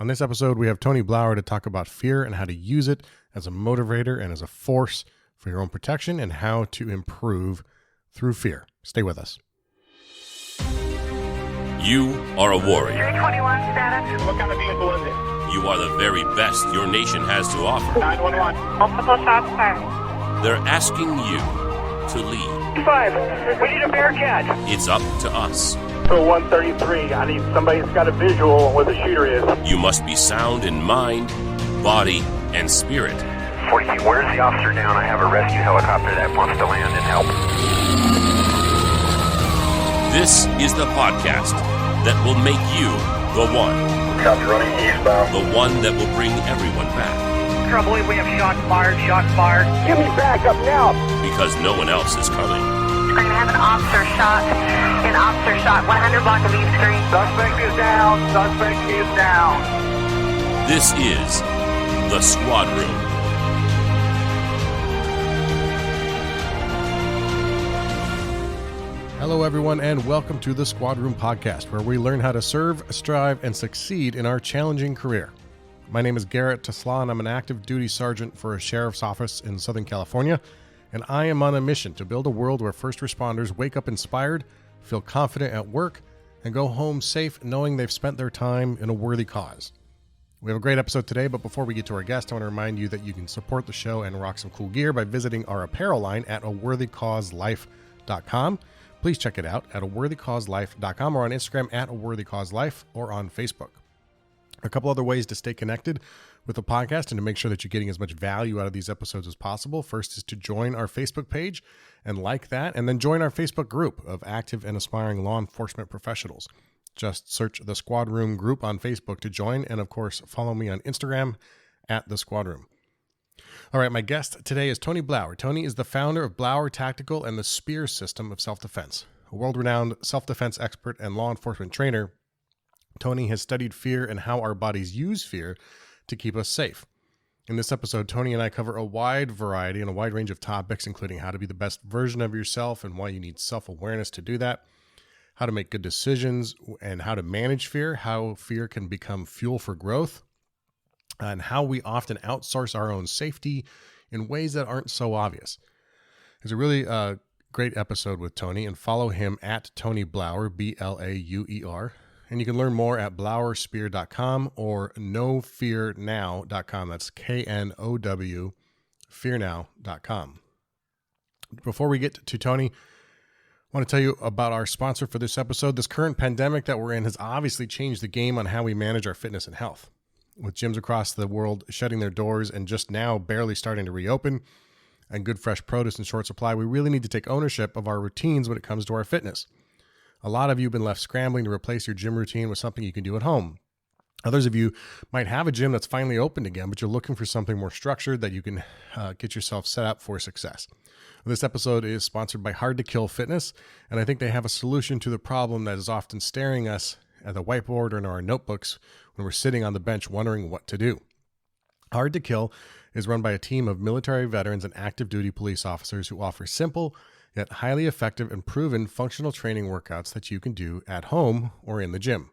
On this episode, we have Tony Blauer to talk about fear and how to use it as a motivator and as a force for your own protection and how to improve through fear. Stay with us. You are a warrior. 321 status. What kind of vehicle is it? You are the very best your nation has to offer. 911. Multiple shots fired. They're asking you to lead. 5. We need a Bearcat. It's up to us. So 133. I need somebody that's got a visual on where the shooter is. You must be sound in mind, body, and spirit. 42, where's the officer down? I have a rescue helicopter that wants to land and help. This is the podcast that will make you the one. Copy, running eastbound. The one that will bring everyone back. Trouble, we have shots fired, shots fired. Give me backup now. Because no one else is coming. We're going to have an officer shot. 100 block of East Street. Suspect is down. Suspect is down. This is the Squad Room. Hello, everyone, and welcome to the Squad Room Podcast, where we learn how to serve, strive, and succeed in our challenging career. My name is Garrett Tesla, I'm an active duty sergeant for a sheriff's office in Southern California, and I am on a mission to build a world where first responders wake up inspired, feel confident at work, and go home safe knowing they've spent their time in a worthy cause. We have a great episode today, but before we get to our guest, I want to remind you that you can support the show and rock some cool gear by visiting our apparel line at aworthycauselife.com. Please check it out at aworthycauselife.com or on Instagram at aworthycauselife or on Facebook. A couple other ways to stay connected with the podcast and to make sure that you're getting as much value out of these episodes as possible. First is to join our Facebook page and like that, and then join our Facebook group of active and aspiring law enforcement professionals. Just search the Squad Room group on Facebook to join, and of course, follow me on Instagram at the Squad Room. All right, my guest today is Tony Blauer. Tony is the founder of Blauer Tactical and the S.P.E.A.R system of self-defense. A world-renowned self-defense expert and law enforcement trainer, Tony has studied fear and how our bodies use fear to keep us safe. In this episode, Tony and I cover a wide variety and a wide range of topics, including how to be the best version of yourself and why you need self-awareness to do that, how to make good decisions and how to manage fear, how fear can become fuel for growth, and how we often outsource our own safety in ways that aren't so obvious. It's a really great episode with Tony, and follow him at Tony Blauer, Blauer. And you can learn more at blauerspear.com or knowfearnow.com. That's KNOW, fearnow.com. Before we get to Tony, I want to tell you about our sponsor for this episode. This current pandemic that we're in has obviously changed the game on how we manage our fitness and health. With gyms across the world shutting their doors and just now barely starting to reopen, and good fresh produce in short supply, we really need to take ownership of our routines when it comes to our fitness. A lot of you have been left scrambling to replace your gym routine with something you can do at home. Others of you might have a gym that's finally opened again, but you're looking for something more structured that you can get yourself set up for success. This episode is sponsored by Hard to Kill Fitness, and I think they have a solution to the problem that is often staring us at the whiteboard or in our notebooks when we're sitting on the bench wondering what to do. Hard to Kill is run by a team of military veterans and active duty police officers who offer simple yet highly effective and proven functional training workouts that you can do at home or in the gym.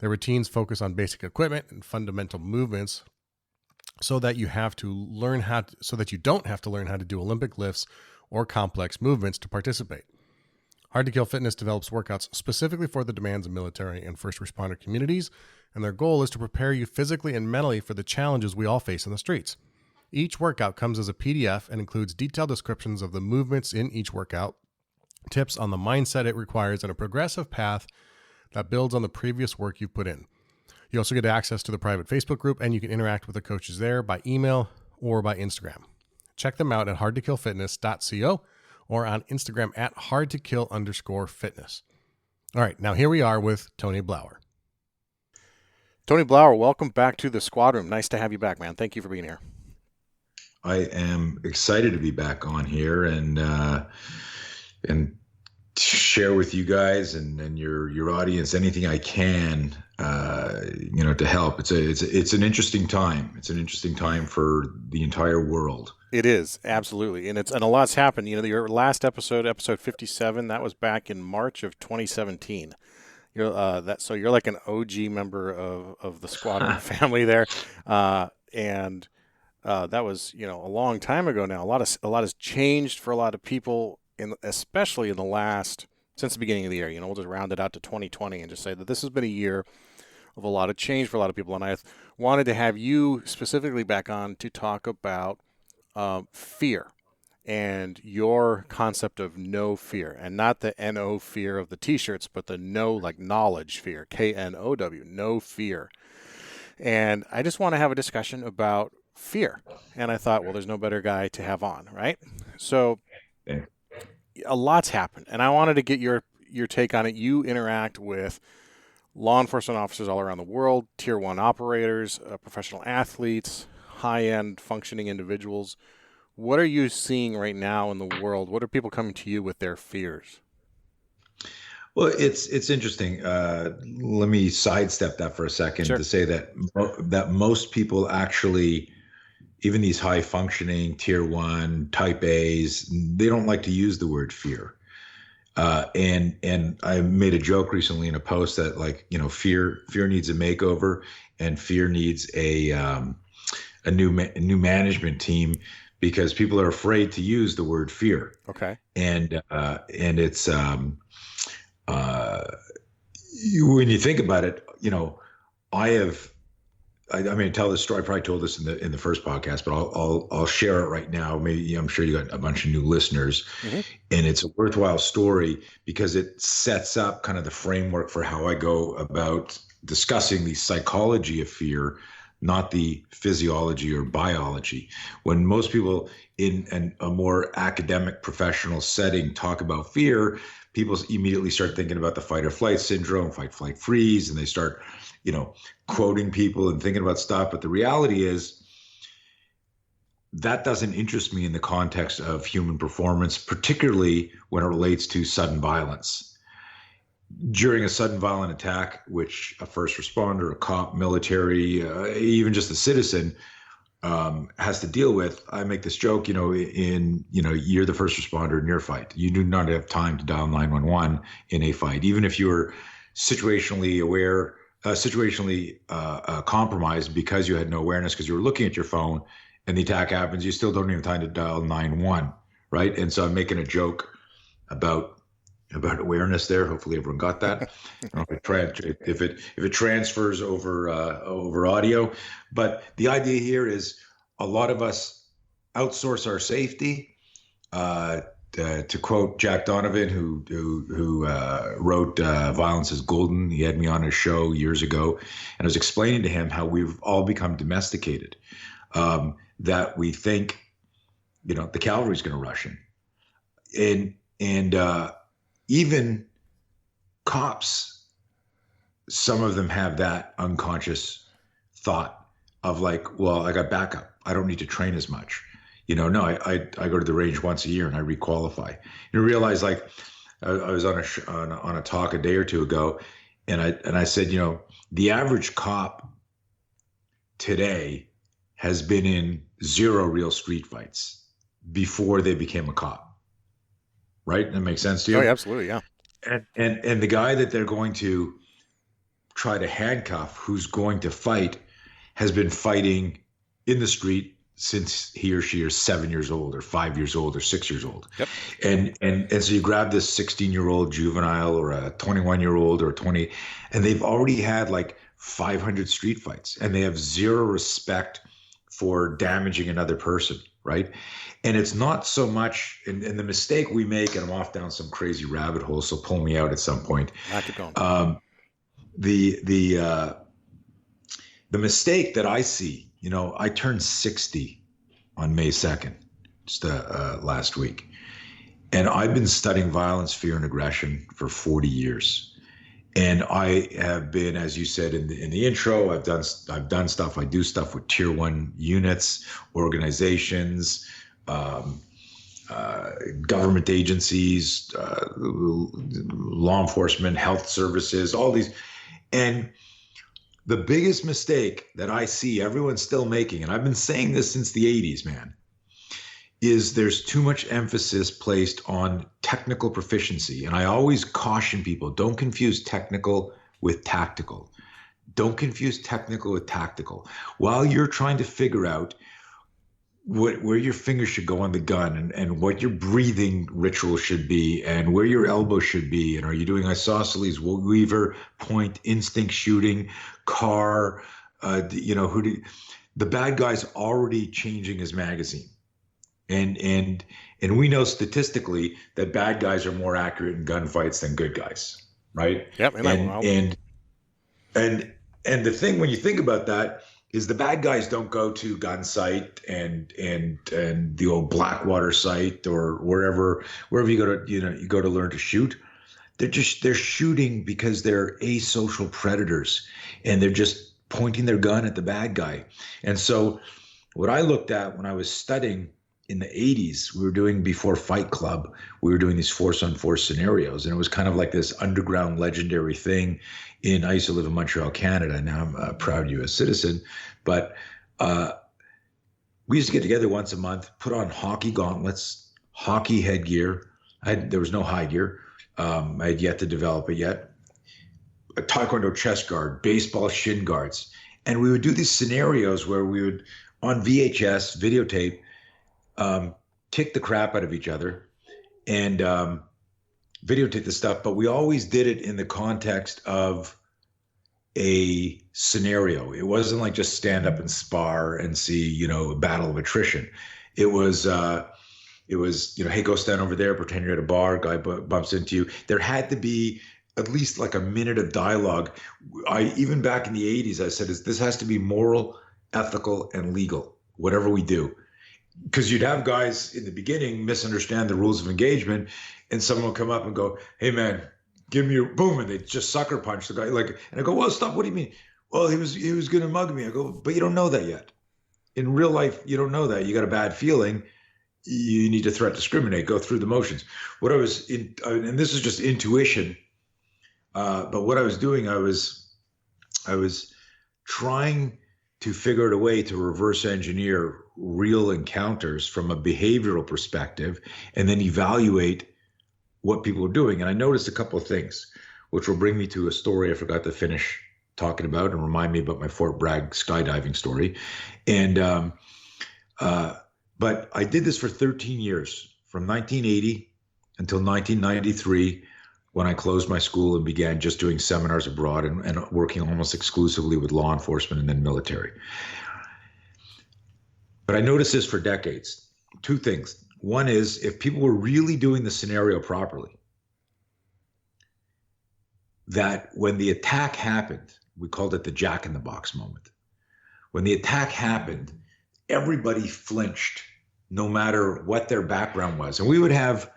Their routines focus on basic equipment and fundamental movements so that you don't have to learn how to do Olympic lifts or complex movements to participate. Hard to Kill Fitness develops workouts specifically for the demands of military and first responder communities, and their goal is to prepare you physically and mentally for the challenges we all face in the streets. Each workout comes as a PDF and includes detailed descriptions of the movements in each workout, tips on the mindset it requires, and a progressive path that builds on the previous work you've put in. You also get access to the private Facebook group, and you can interact with the coaches there by email or by Instagram. Check them out at hardtokillfitness.co or on Instagram at hardtokill_fitness. All right, now here we are with Tony Blauer. Tony Blauer, welcome back to the Squad Room. Nice to have you back, man. Thank you for being here. I am excited to be back on here and share with you guys and your audience anything I can, to help. It's an interesting time. It's an interesting time for the entire world. It is, absolutely. And a lot's happened. Your last episode 57, that was back in March of 2017. You're so you're like an OG member of the squadron family there, and that was a long time ago now. A lot has changed for a lot of people, especially in the last since the beginning of the year. We'll just round it out to 2020 and just say that this has been a year of a lot of change for a lot of people. And I wanted to have you specifically back on to talk about fear and your concept of no fear, and not the NO fear of the t-shirts, but the no, like knowledge fear, KNOW, no fear. And I just want to have a discussion about fear. And I thought, well, there's no better guy to have on, right? So a lot's happened, and I wanted to get your take on it. You interact with law enforcement officers all around the world, tier 1 operators, professional athletes, high-end functioning individuals. What are you seeing right now in the world? What are people coming to you with their fears? Well, it's interesting. Let me sidestep that for a second to say that most people actually, even these high functioning tier 1 type A's, they don't like to use the word fear. And I made a joke recently in a post that, like, fear needs a makeover, and fear needs a new management team, because people are afraid to use the word fear. Okay. And it's when you think about it, I mean, tell this story. I probably told this in the first podcast, but I'll share it right now. Maybe I'm sure you got a bunch of new listeners, and it's a worthwhile story because it sets up kind of the framework for how I go about discussing the psychology of fear, not the physiology or biology. When most people in a more academic professional setting talk about fear, people immediately start thinking about the fight or flight syndrome, fight, flight, freeze, and they start, quoting people and thinking about stuff. But the reality is that doesn't interest me in the context of human performance, particularly when it relates to sudden violence. During a sudden violent attack, which a first responder, a cop, military, even just a citizen has to deal with, I make this joke, you're the first responder in your fight. You do not have time to dial 911 in a fight, even if you're situationally aware, compromised because you had no awareness, because you were looking at your phone and the attack happens, you still don't even have time to dial 911, right? And so I'm making a joke about awareness there. Hopefully everyone got that. If it transfers over audio, but the idea here is a lot of us outsource our safety. To quote Jack Donovan, who wrote "Violence is Golden," he had me on his show years ago, and I was explaining to him how we've all become domesticated. That we think, the cavalry's going to rush in, and even cops, some of them have that unconscious thought of like, well, I got backup. I don't need to train as much. No, I go to the range once a year and I requalify. You realize, like, I was on a talk a day or two ago, and I said, the average cop today has been in 0 real street fights before they became a cop. Right? That makes sense to you? Oh, yeah, absolutely, yeah. And the guy that they're going to try to handcuff, who's going to fight, has been fighting in the street since he or she is 7 years old or 5 years old or 6 years old. Yep. And so you grab this 16-year-old juvenile or a 21-year-old or 20, and they've already had like 500 street fights, and they have zero respect for damaging another person, right? And it's not so much, and the mistake we make, and I'm off down some crazy rabbit hole, so pull me out at some point. The mistake that I see, I turned 60 on May 2nd, just last week. And I've been studying violence, fear, and aggression for 40 years. And I have been, as you said in the intro, I've done stuff. I do stuff with tier 1 units, organizations, government agencies, law enforcement, health services, all these. And the biggest mistake that I see everyone's still making, and I've been saying this since the 80s, man, is there's too much emphasis placed on technical proficiency. And I always caution people, don't confuse technical with tactical. Don't confuse technical with tactical. While you're trying to figure out where your fingers should go on the gun and what your breathing ritual should be and where your elbow should be, and are you doing isosceles, weaver, point, instinct shooting, car, the bad guy's already changing his magazine. And we know statistically that bad guys are more accurate in gunfights than good guys, right? Yep. And the thing when you think about that is the bad guys don't go to gun site and the old Blackwater site or wherever you go to, you go to learn to shoot. They're shooting because they're asocial predators and they're just pointing their gun at the bad guy. And so what I looked at when I was studying in the 80s, we were doing before Fight Club, we were doing these force-on-force scenarios. And it was kind of like this underground legendary thing. I used to live in Montreal, Canada. Now I'm a proud U.S. citizen. But we used to get together once a month, put on hockey gauntlets, hockey headgear. There was no high gear. I had yet to develop it yet. A taekwondo chest guard, baseball shin guards. And we would do these scenarios where we would, on VHS, videotape, kick the crap out of each other and videotape the stuff, but we always did it in the context of a scenario. It wasn't like just stand up and spar and see, a battle of attrition. It was, hey, go stand over there, pretend you're at a bar, guy bumps into you. There had to be at least like a minute of dialogue. Even back in the 80s, I said, this has to be moral, ethical, and legal, whatever we do. Because you'd have guys in the beginning misunderstand the rules of engagement, and someone will come up and go, "Hey man, give me your boom," and they just sucker punch the guy. And I go, "Well, stop. What do you mean?" "Well, he was gonna mug me." I go, "But you don't know that yet. In real life, you don't know that. You got a bad feeling. You need to threat discriminate. Go through the motions." What I was in, and this is just intuition, but what I was doing, I was trying to figure out a way to reverse engineer real encounters from a behavioral perspective and then evaluate what people are doing. And I noticed a couple of things, which will bring me to a story I forgot to finish talking about and remind me about my Fort Bragg skydiving story. And but I did this for 13 years, from 1980 until 1993, when I closed my school and began just doing seminars abroad and working almost exclusively with law enforcement and then military. But I noticed this for decades. Two things. One is, if people were really doing the scenario properly, that when the attack happened, we called it the jack-in-the-box moment. When the attack happened, everybody flinched, no matter what their background was. And we would have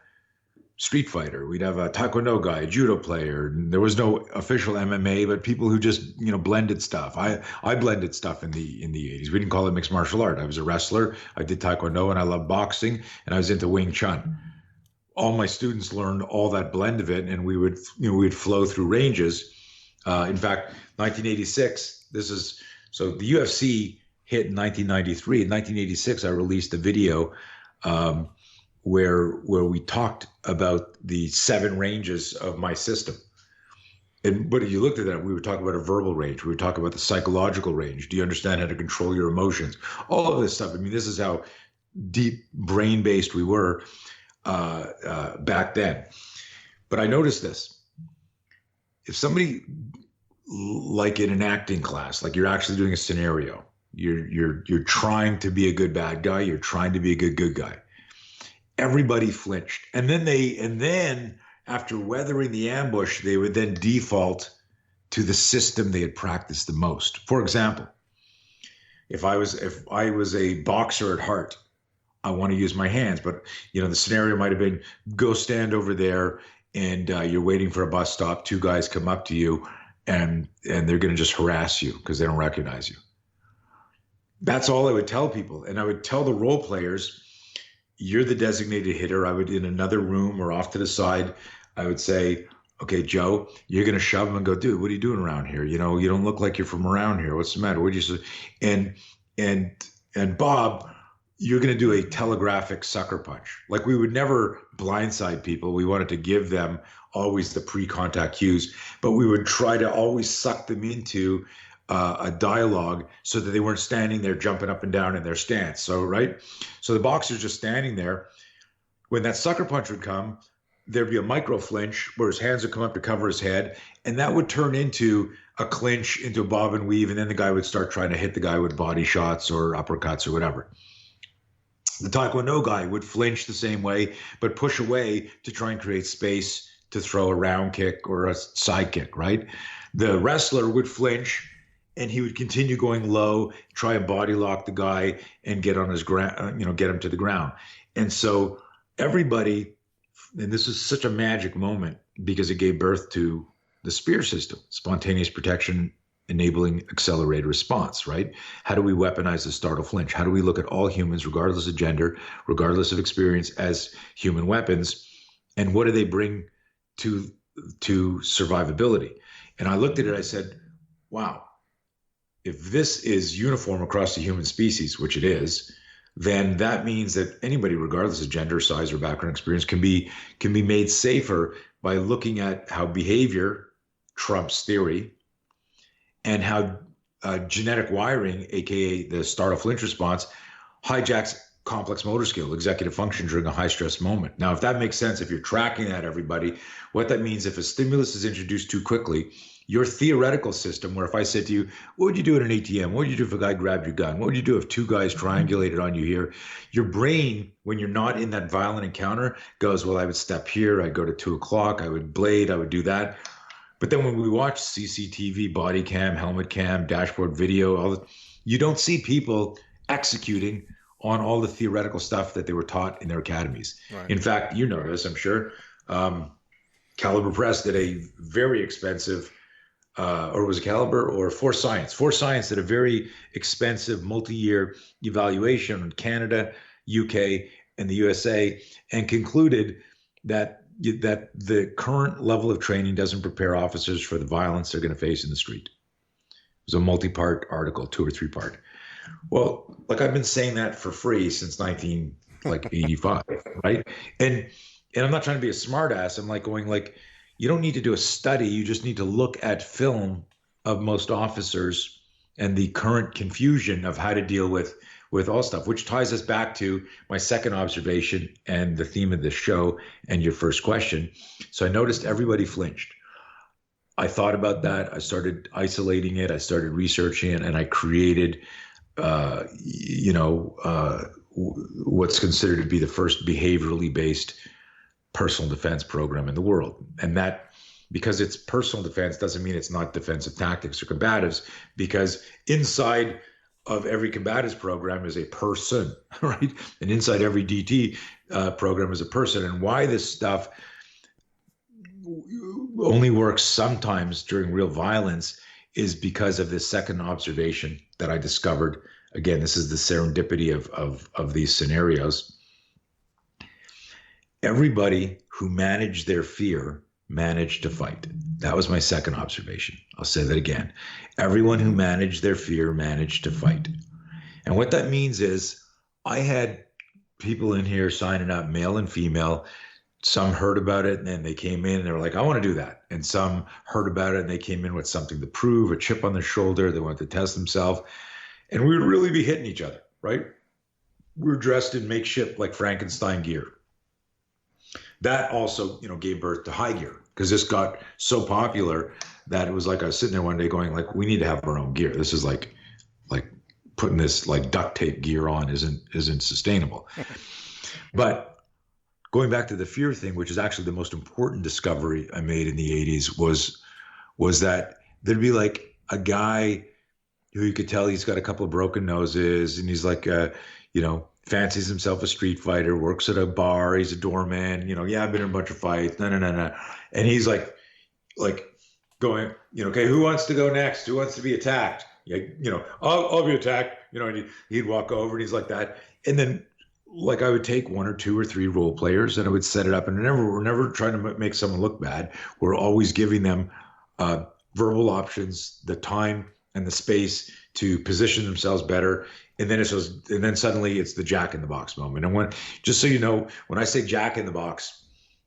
street fighter, we'd have a taekwondo guy, a judo player. There was no official MMA, but people who just blended stuff. I blended stuff in the 80s. We didn't call it mixed martial art. I was a wrestler. I did taekwondo and I loved boxing, and I was into Wing Chun. All my students learned all that blend of it, and we would flow through ranges. In fact, 1986. So the UFC hit in 1993. In 1986, I released a video where we talked about the 7 ranges of my system. But if you looked at that, we would talk about a verbal range. We would talk about the psychological range. Do you understand how to control your emotions? All of this stuff. I mean, this is how deep brain-based we were back then. But I noticed this. If somebody, like in an acting class, like you're actually doing a scenario, you're trying to be a good bad guy, you're trying to be a good guy. Everybody flinched. And then after weathering the ambush, they would then default to the system they had practiced the most. For example, if I was a boxer at heart, I want to use my hands, but the scenario might have been, go stand over there and you're waiting for a bus stop. 2 guys come up to you and they're going to just harass you because they don't recognize you. That's all I would tell people. And I would tell the role players, you're the designated hitter. I would, in another room or off to the side, I would say, okay, Joe, you're going to shove him and go, dude, what are you doing around here? You don't look like you're from around here. What's the matter? What did you say? And Bob, you're going to do a telegraphic sucker punch. Like, we would never blindside people. We wanted to give them always the pre-contact cues, but we would try to always suck them into a dialogue so that they weren't standing there jumping up and down in their stance. So, right? So the boxer's just standing there. When that sucker punch would come, there'd be a micro flinch where his hands would come up to cover his head, and that would turn into a clinch, into a bob and weave, and then the guy would start trying to hit the guy with body shots or uppercuts or whatever. The Taekwondo guy would flinch the same way, but push away to try and create space to throw a round kick or a side kick, right? The wrestler would flinch, and he would continue going low, try and body lock the guy and get on his ground, get him to the ground. And so everybody, and this is such a magic moment because it gave birth to the S.P.E.A.R system, spontaneous protection enabling accelerated response, right? How do we weaponize the startle flinch? How do we look at all humans, regardless of gender, regardless of experience, as human weapons? And what do they bring to survivability? And I looked at it, I said, wow, if this is uniform across the human species, which it is, then that means that anybody, regardless of gender, size, or background experience, can be made safer by looking at how behavior trumps theory, and how genetic wiring, aka the startle flinch response, hijacks complex motor skill, executive function during a high stress moment. Now, if that makes sense, if you're tracking that, everybody, what that means, if a stimulus is introduced too quickly, your theoretical system, where if I said to you, what would you do at an ATM? What would you do if a guy grabbed your gun? What would you do if two guys triangulated on you here? Your brain, when you're not in that violent encounter, goes, well, I would step here, I'd go to 2 o'clock, I would blade, I would do that. But then when we watch CCTV, body cam, helmet cam, dashboard video, you don't see people executing on all the theoretical stuff that they were taught in their academies. Right. In fact, you know this, I'm sure. Caliber Press did a very expensive, or was it Caliber or Force Science? Force Science did a very expensive multi-year evaluation on Canada, UK, and the USA, and concluded that the current level of training doesn't prepare officers for the violence they're going to face in the street. It was a multi-part article, 2 or 3 part. Well, like, I've been saying that for free since 1985, right? And I'm not trying to be a smart ass. I'm like going like, you don't need to do a study. You just need to look at film of most officers and the current confusion of how to deal with all stuff, which ties us back to my second observation and the theme of this show and your first question. So I noticed everybody flinched. I thought about that. I started isolating it. I started researching it, and I created, what's considered to be the first behaviorally based personal defense program in the world. And that, because it's personal defense, doesn't mean it's not defensive tactics or combatives, because inside of every combatives program is a person, right? And inside every DT program is a person. And why this stuff only works sometimes during real violence is because of this second observation that I discovered. Again, this is the serendipity of these scenarios. Everybody who managed their fear managed to fight. That was my second observation. I'll say that again. Everyone who managed their fear managed to fight. And what that means is I had people in here signing up, male and female. Some heard about it and then they came in and they were like, I want to do that. And some heard about it and they came in with something to prove, a chip on their shoulder. They wanted to test themselves. And we would really be hitting each other, right? We were dressed in makeshift, like Frankenstein gear. That also, gave birth to high gear, because this got so popular that it was like I was sitting there one day going, like, we need to have our own gear. This is like putting this like duct tape gear on isn't sustainable. But going back to the fear thing, which is actually the most important discovery I made in the 80s, was that there'd be like a guy who you could tell he's got a couple of broken noses, and he's like, fancies himself a street fighter, works at a bar, he's a doorman, I've been in a bunch of fights, no. And he's like going, okay, who wants to go next? Who wants to be attacked? I'll be attacked, and he'd walk over and he's like that. And then like I would take 1 or 2 or 3 role players and I would set it up, and we're never trying to make someone look bad. We're always giving them verbal options, the time and the space to position themselves better. And then and then suddenly it's the Jack in the Box moment. And just so you know, when I say Jack in the Box,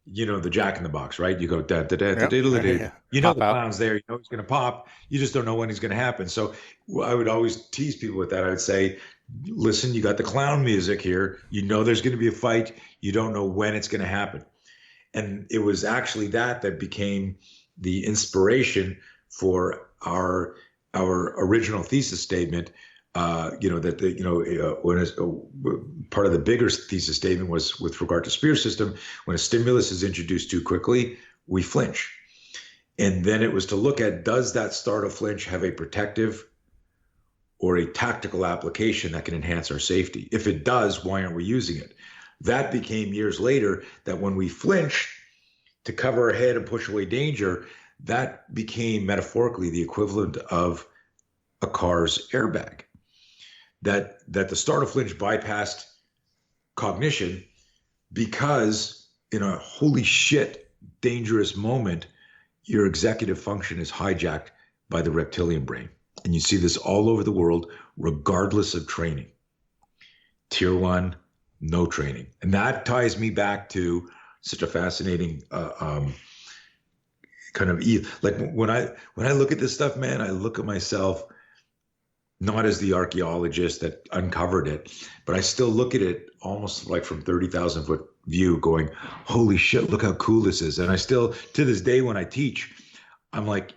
you know, the Jack in the Box, right? You go da da da da da da. You know, the clown's there. You know he's going to pop. You just don't know when he's going to happen. So I would always tease people with that. I would say, listen, you got the clown music here. You know there's going to be a fight. You don't know when it's going to happen. And it was actually that became the inspiration for our original thesis statement. Part of the bigger thesis statement was with regard to S.P.E.A.R system, when a stimulus is introduced too quickly, we flinch. And then it was to look at, does that startle flinch have a protective or a tactical application that can enhance our safety? If it does, why aren't we using it? That became years later that when we flinch to cover our head and push away danger, that became metaphorically the equivalent of a car's airbag. That the startle flinch bypassed cognition because in a holy shit dangerous moment, your executive function is hijacked by the reptilian brain. And you see this all over the world, regardless of training. Tier 1, no training. And that ties me back to such a fascinating kind of like when I look at this stuff, man, I look at myself not as the archaeologist that uncovered it, but I still look at it almost like from 30,000 foot view going, holy shit, look how cool this is. And I still, to this day, when I teach, I'm like,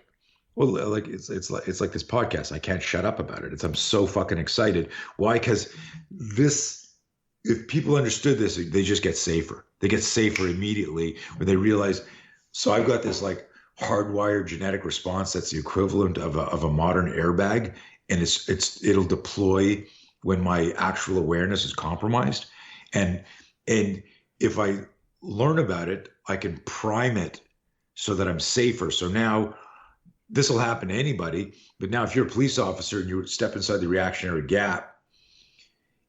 well, like it's like this podcast. I can't shut up about it. I'm so fucking excited. Why? Because if people understood this, they just get safer. They get safer immediately when they realize, so I've got this like hardwired genetic response that's the equivalent of a modern airbag. And it'll deploy when my actual awareness is compromised. And if I learn about it, I can prime it so that I'm safer. So now this will happen to anybody, but now if you're a police officer and you step inside the reactionary gap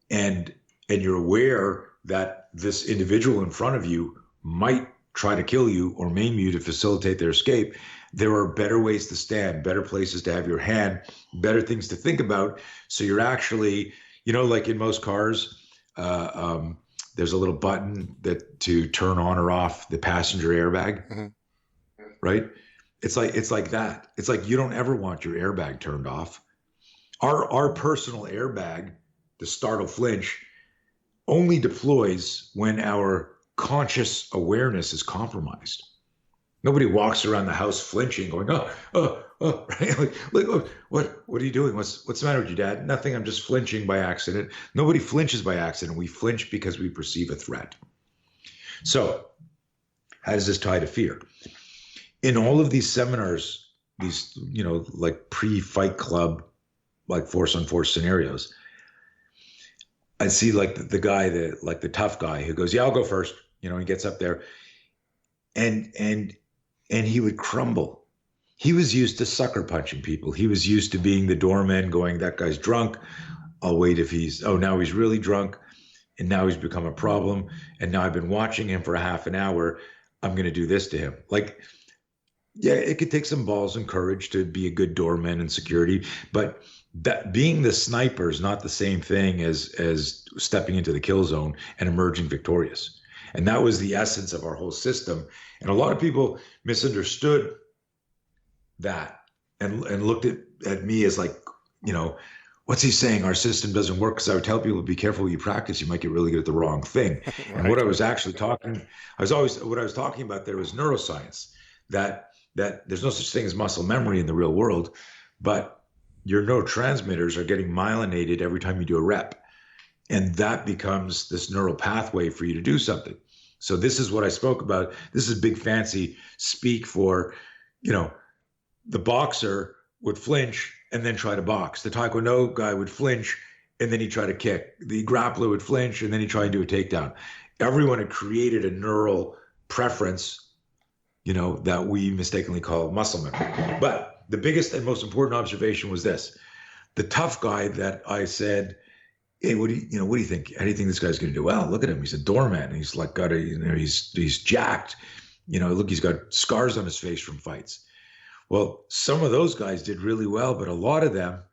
and you're aware that this individual in front of you might try to kill you or maim you to facilitate their escape, there are better ways to stand, better places to have your hand, better things to think about. So you're actually, you know, like in most cars, there's a little button to turn on or off the passenger airbag, right? It's like that. It's like you don't ever want your airbag turned off. Our personal airbag, the startle flinch, only deploys when our conscious awareness is compromised. Nobody walks around the house flinching, going, oh, right? Like, oh, what are you doing? What's the matter with you, Dad? Nothing. I'm just flinching by accident. Nobody flinches by accident. We flinch because we perceive a threat. So, how does this tie to fear? In all of these seminars, these, you know, like pre-Fight Club, like force on force scenarios, I see like the guy that, like the tough guy who goes, yeah, I'll go first. You know, he gets up there and he would crumble. He was used to sucker punching people. He was used to being the doorman going, that guy's drunk. I'll wait if now he's really drunk. And now he's become a problem. And now I've been watching him for a half an hour. I'm going to do this to him. Like, yeah, it could take some balls and courage to be a good doorman and security, but that being the sniper is not the same thing as stepping into the kill zone and emerging victorious. And that was the essence of our whole system. And a lot of people misunderstood that and looked at me as like, you know, what's he saying? Our system doesn't work. Because I would tell people, be careful when you practice, you might get really good at the wrong thing. Right. And what I was talking about there was neuroscience, that there's no such thing as muscle memory in the real world, but your neurotransmitters are getting myelinated every time you do a rep. And that becomes this neural pathway for you to do something. So this is what I spoke about. This is big fancy speak for, you know, the boxer would flinch and then try to box. The Taekwondo guy would flinch and then he'd try to kick. The grappler would flinch and then he'd try and do a takedown. Everyone had created a neural preference, you know, that we mistakenly call muscle memory. But the biggest and most important observation was this. The tough guy that I said, hey, what do you think? How do you think this guy's going to do? Well, look at him. He's a doorman. He's like he's jacked. You know, look, he's got scars on his face from fights. Well, some of those guys did really well, but a lot of them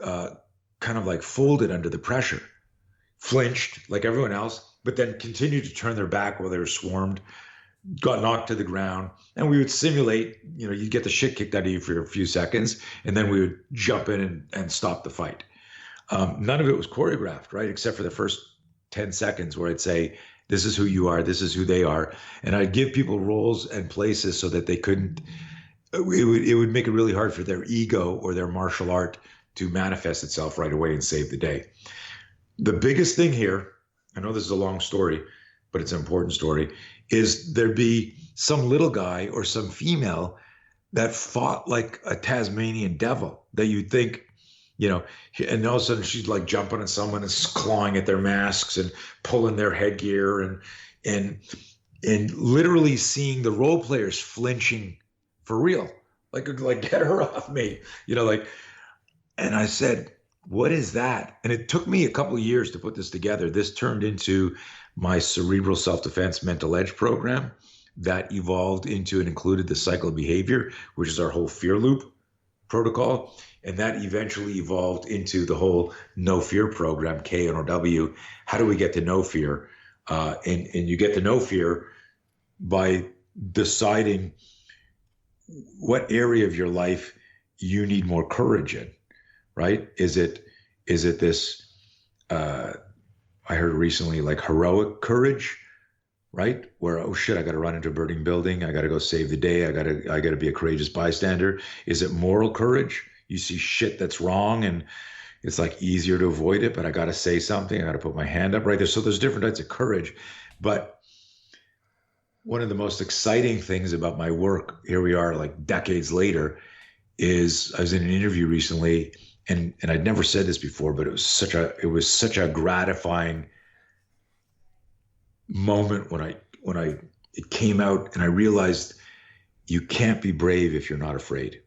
kind of like folded under the pressure, flinched like everyone else, but then continued to turn their back while they were swarmed, got knocked to the ground. And we would simulate, you'd get the shit kicked out of you for a few seconds, and then we would jump in and stop the fight. None of it was choreographed, right? Except for the first 10 seconds where I'd say, this is who you are, this is who they are. And I'd give people roles and places so that they couldn't, it would make it really hard for their ego or their martial art to manifest itself right away and save the day. The biggest thing here, I know this is a long story, but it's an important story, is there'd be some little guy or some female that fought like a Tasmanian devil that you'd think, and all of a sudden she's like jumping at someone and clawing at their masks and pulling their headgear and literally seeing the role players flinching for real, like get her off me, and I said, what is that? And it took me a couple of years to put this together. This turned into my cerebral self-defense mental edge program that evolved into and included the cycle of behavior, which is our whole fear loop protocol. And that eventually evolved into the whole no fear program, KNOW. How do we get to no fear? And you get to no fear by deciding what area of your life you need more courage in, right? Is it this, I heard recently, like heroic courage, right? Where, oh shit, I got to run into a burning building. I got to go save the day. I got to be a courageous bystander. Is it moral courage? You see shit that's wrong and it's like easier to avoid it, but I got to say something. I got to put my hand up right there. So there's different types of courage. But one of the most exciting things about my work, here we are like decades later, is I was in an interview recently and I'd never said this before, but it was such a gratifying moment when it came out and I realized you can't be brave if you're not afraid.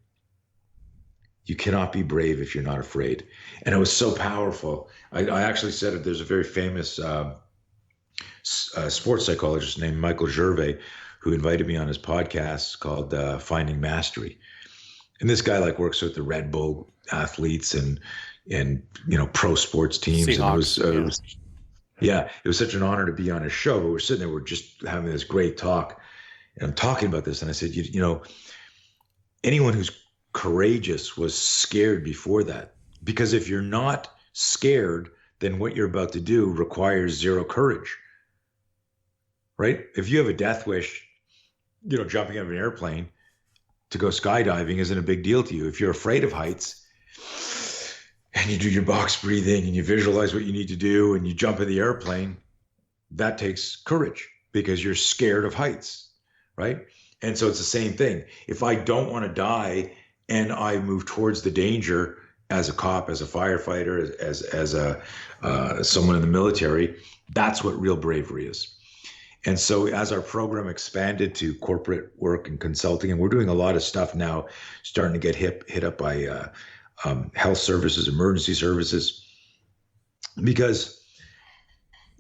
You cannot be brave if you're not afraid. And it was so powerful. I actually said it. There's a very famous sports psychologist named Michael Gervais who invited me on his podcast called Finding Mastery. And this guy works with the Red Bull athletes and pro sports teams. Seahawks, and it was such an honor to be on his show. But we're sitting there, we're just having this great talk. And I'm talking about this. And I said, anyone who's courageous was scared before that, because if you're not scared, then what you're about to do requires zero courage, right? If you have a death wish, jumping out of an airplane to go skydiving isn't a big deal to you. If you're afraid of heights and you do your box breathing and you visualize what you need to do and you jump in the airplane, that takes courage because you're scared of heights, right? And so it's the same thing. If I don't want to die and I move towards the danger as a cop, as a firefighter, as someone in the military, that's what real bravery is. And so as our program expanded to corporate work and consulting, and we're doing a lot of stuff now, starting to get hit up by health services, emergency services, because,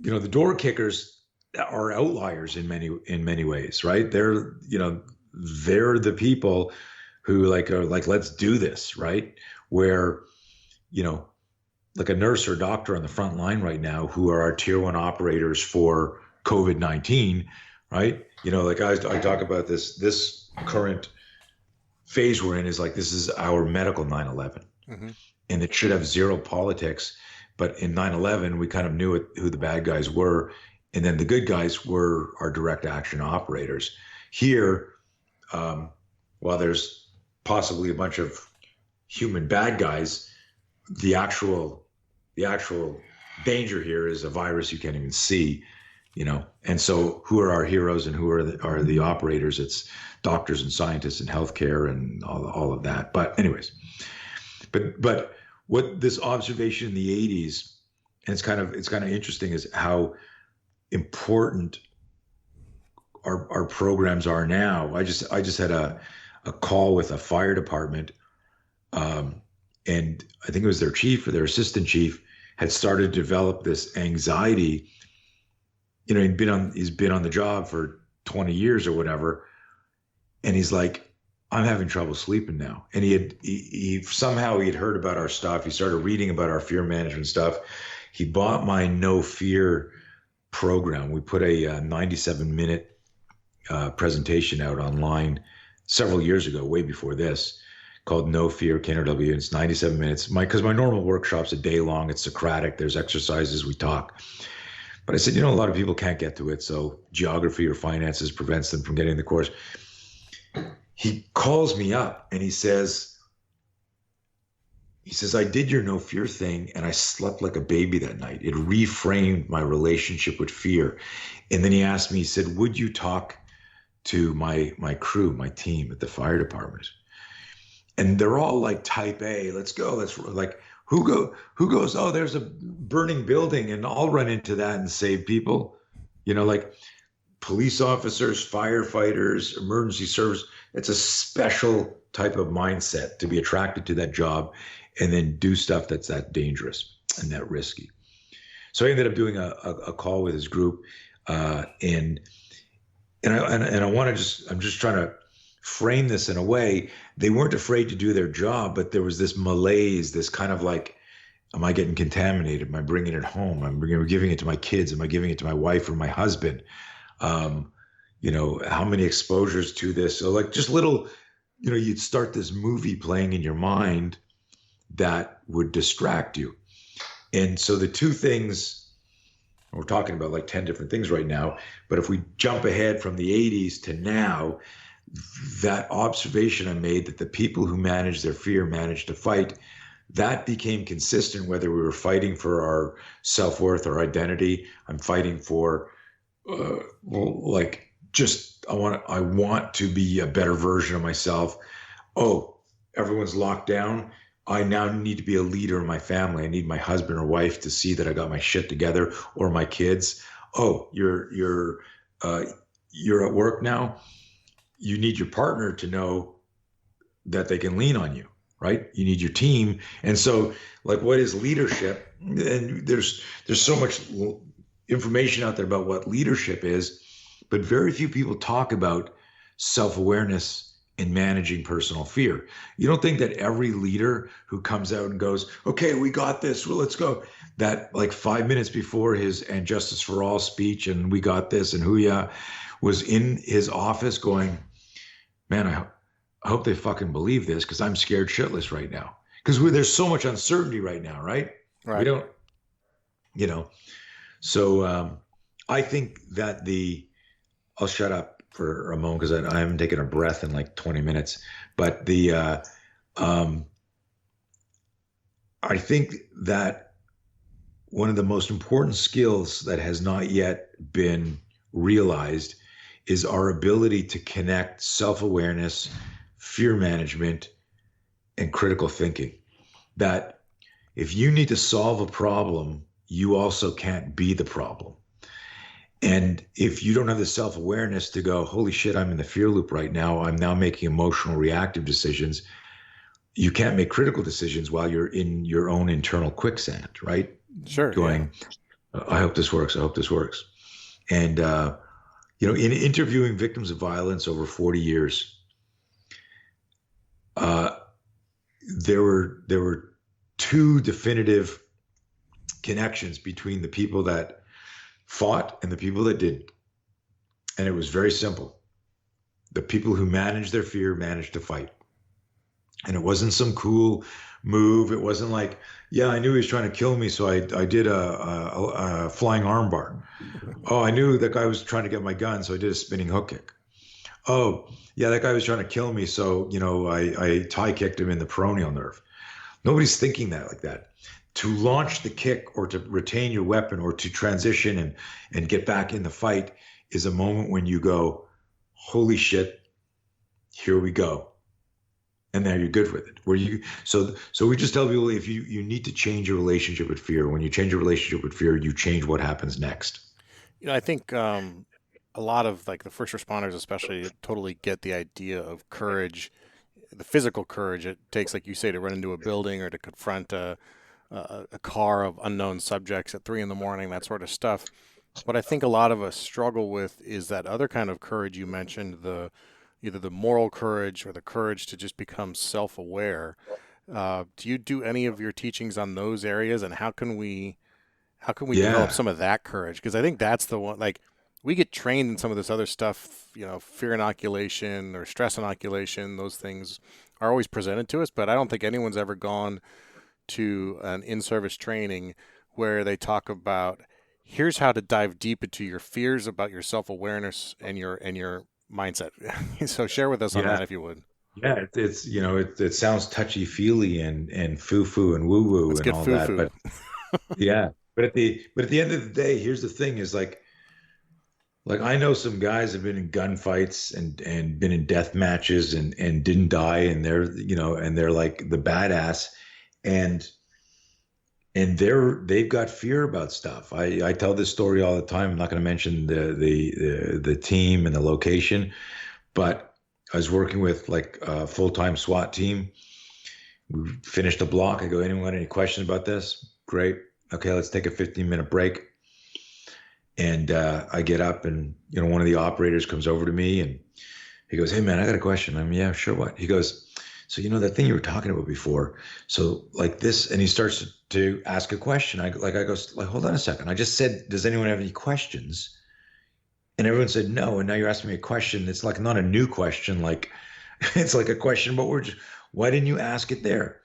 the door kickers are outliers in many ways, right? They're the people who are like, let's do this, right? Where, like a nurse or doctor on the front line right now who are our tier 1 operators for COVID-19, right? I talk about this current phase we're in is like, this is our medical 9/11. Mm-hmm. And it should have zero politics. But in 9/11, we kind of knew who the bad guys were. And then the good guys were our direct action operators. Here, while there's possibly a bunch of human bad guys, the actual danger here is a virus you can't even see, And so who are our heroes and who are the operators? It's doctors and scientists and healthcare and all of that. But anyways, but what this observation in the 80s, and it's kind of interesting, is how important our programs are now. I just had a call with a fire department, and I think it was their chief or their assistant chief had started to develop this anxiety. He's been on the job for 20 years or whatever, and he's like, I'm having trouble sleeping now. And he somehow he'd heard about our stuff. He started reading about our fear management stuff. He bought my No Fear program. We put a 97-minute presentation out online several years ago, way before this, called No Fear, KNRW. It's 97 minutes. Because my normal workshop's a day long. It's Socratic. There's exercises. We talk. But I said, a lot of people can't get to it. So geography or finances prevents them from getting the course. He calls me up and he says, I did your No Fear thing and I slept like a baby that night. It reframed my relationship with fear. And then he asked me, he said, would you talk to my crew, my team at the fire department? And they're all like type A, let's go. Let's like, who goes, oh, there's a burning building and I'll run into that and save people. Like police officers, firefighters, emergency service. It's a special type of mindset to be attracted to that job and then do stuff that's that dangerous and that risky. So I ended up doing a call with his group, and I want to I'm just trying to frame this in a way. They weren't afraid to do their job, but there was this malaise, this kind of like, am I getting contaminated? Am I bringing it home? Am I giving it to my kids? Am I giving it to my wife or my husband? How many exposures to this? So like just little, you'd start this movie playing in your mind that would distract you. And so the two things, we're talking about like 10 different things right now, but if we jump ahead from the 80s to now, that observation I made that the people who manage their fear manage to fight, that became consistent whether we were fighting for our self-worth or identity. I'm fighting for I want to be a better version of myself. Oh, everyone's locked down. I now need to be a leader in my family. I need my husband or wife to see that I got my shit together, or my kids. Oh, you're at work now. You need your partner to know that they can lean on you, right? You need your team. And so like, what is leadership? And there's so much information out there about what leadership is, but very few people talk about self-awareness in managing personal fear. You don't think that every leader who comes out and goes, okay, we got this, well, let's go, that like 5 minutes before his "and justice for all" speech and "we got this" and "hoo-yah" was in his office going, man, I hope they fucking believe this, because I'm scared shitless right now. Because there's so much uncertainty right now, right? We don't, So I think that I'll shut up for a moment because I haven't taken a breath in like 20 minutes. But I think that one of the most important skills that has not yet been realized is our ability to connect self-awareness, fear management, and critical thinking. That if you need to solve a problem, you also can't be the problem. And if you don't have the self-awareness to go, holy shit, I'm in the fear loop right now, I'm now making emotional reactive decisions, you can't make critical decisions while you're in your own internal quicksand, right? Sure. Going, yeah. I hope this works. I hope this works. And, in interviewing victims of violence over 40 years, there were two definitive connections between the people that fought and the people that didn't. And it was very simple. The people who managed their fear managed to fight. And it wasn't some cool move. It wasn't like, yeah, I knew he was trying to kill me, so I did a flying armbar. Oh, I knew that guy was trying to get my gun, so I did a spinning hook kick. Oh, yeah, that guy was trying to kill me, so I tie kicked him in the peroneal nerve. Nobody's thinking that like that. To launch the kick or to retain your weapon or to transition and get back in the fight is a moment when you go, holy shit, here we go. And now you're good with it. So we just tell people, if you need to change your relationship with fear. When you change your relationship with fear, you change what happens next. I think a lot of like the first responders especially totally get the idea of courage, the physical courage it takes, like you say, to run into a building or to confront a car of unknown subjects at 3 a.m, that sort of stuff. What I think a lot of us struggle with is that other kind of courage you mentioned, the either the moral courage or the courage to just become self-aware. Do you do any of your teachings on those areas, and how can we develop some of that courage? Because I think that's the one, like, we get trained in some of this other stuff, fear inoculation or stress inoculation. Those things are always presented to us, but I don't think anyone's ever gone to an in-service training where they talk about, here's how to dive deep into your fears about your self-awareness and your mindset. So share with us on that, if you would. Yeah, it sounds touchy-feely and foo-foo and woo-woo and all foo-foo. that, but yeah. But at the end of the day, here's the thing: is like I know some guys have been in gunfights and been in death matches and didn't die, and they're like the badass, and they've got fear about stuff. I tell this story all the time. I'm not going to mention the team and the location, but I was working with like a full-time SWAT team. We finished a block. I go, anyone got any questions about this? Great. Okay, let's take a 15-minute break. And I get up, and one of the operators comes over to me, and he goes, "Hey man, I got a question." I'm, "Yeah, sure, what?" He goes, "So that thing you were talking about before, so like this," and he starts to ask a question. I go, "Hold on a second. I just said, does anyone have any questions?" And everyone said no, and now you're asking me a question. It's like not a new question, like it's like a question, but why didn't you ask it there?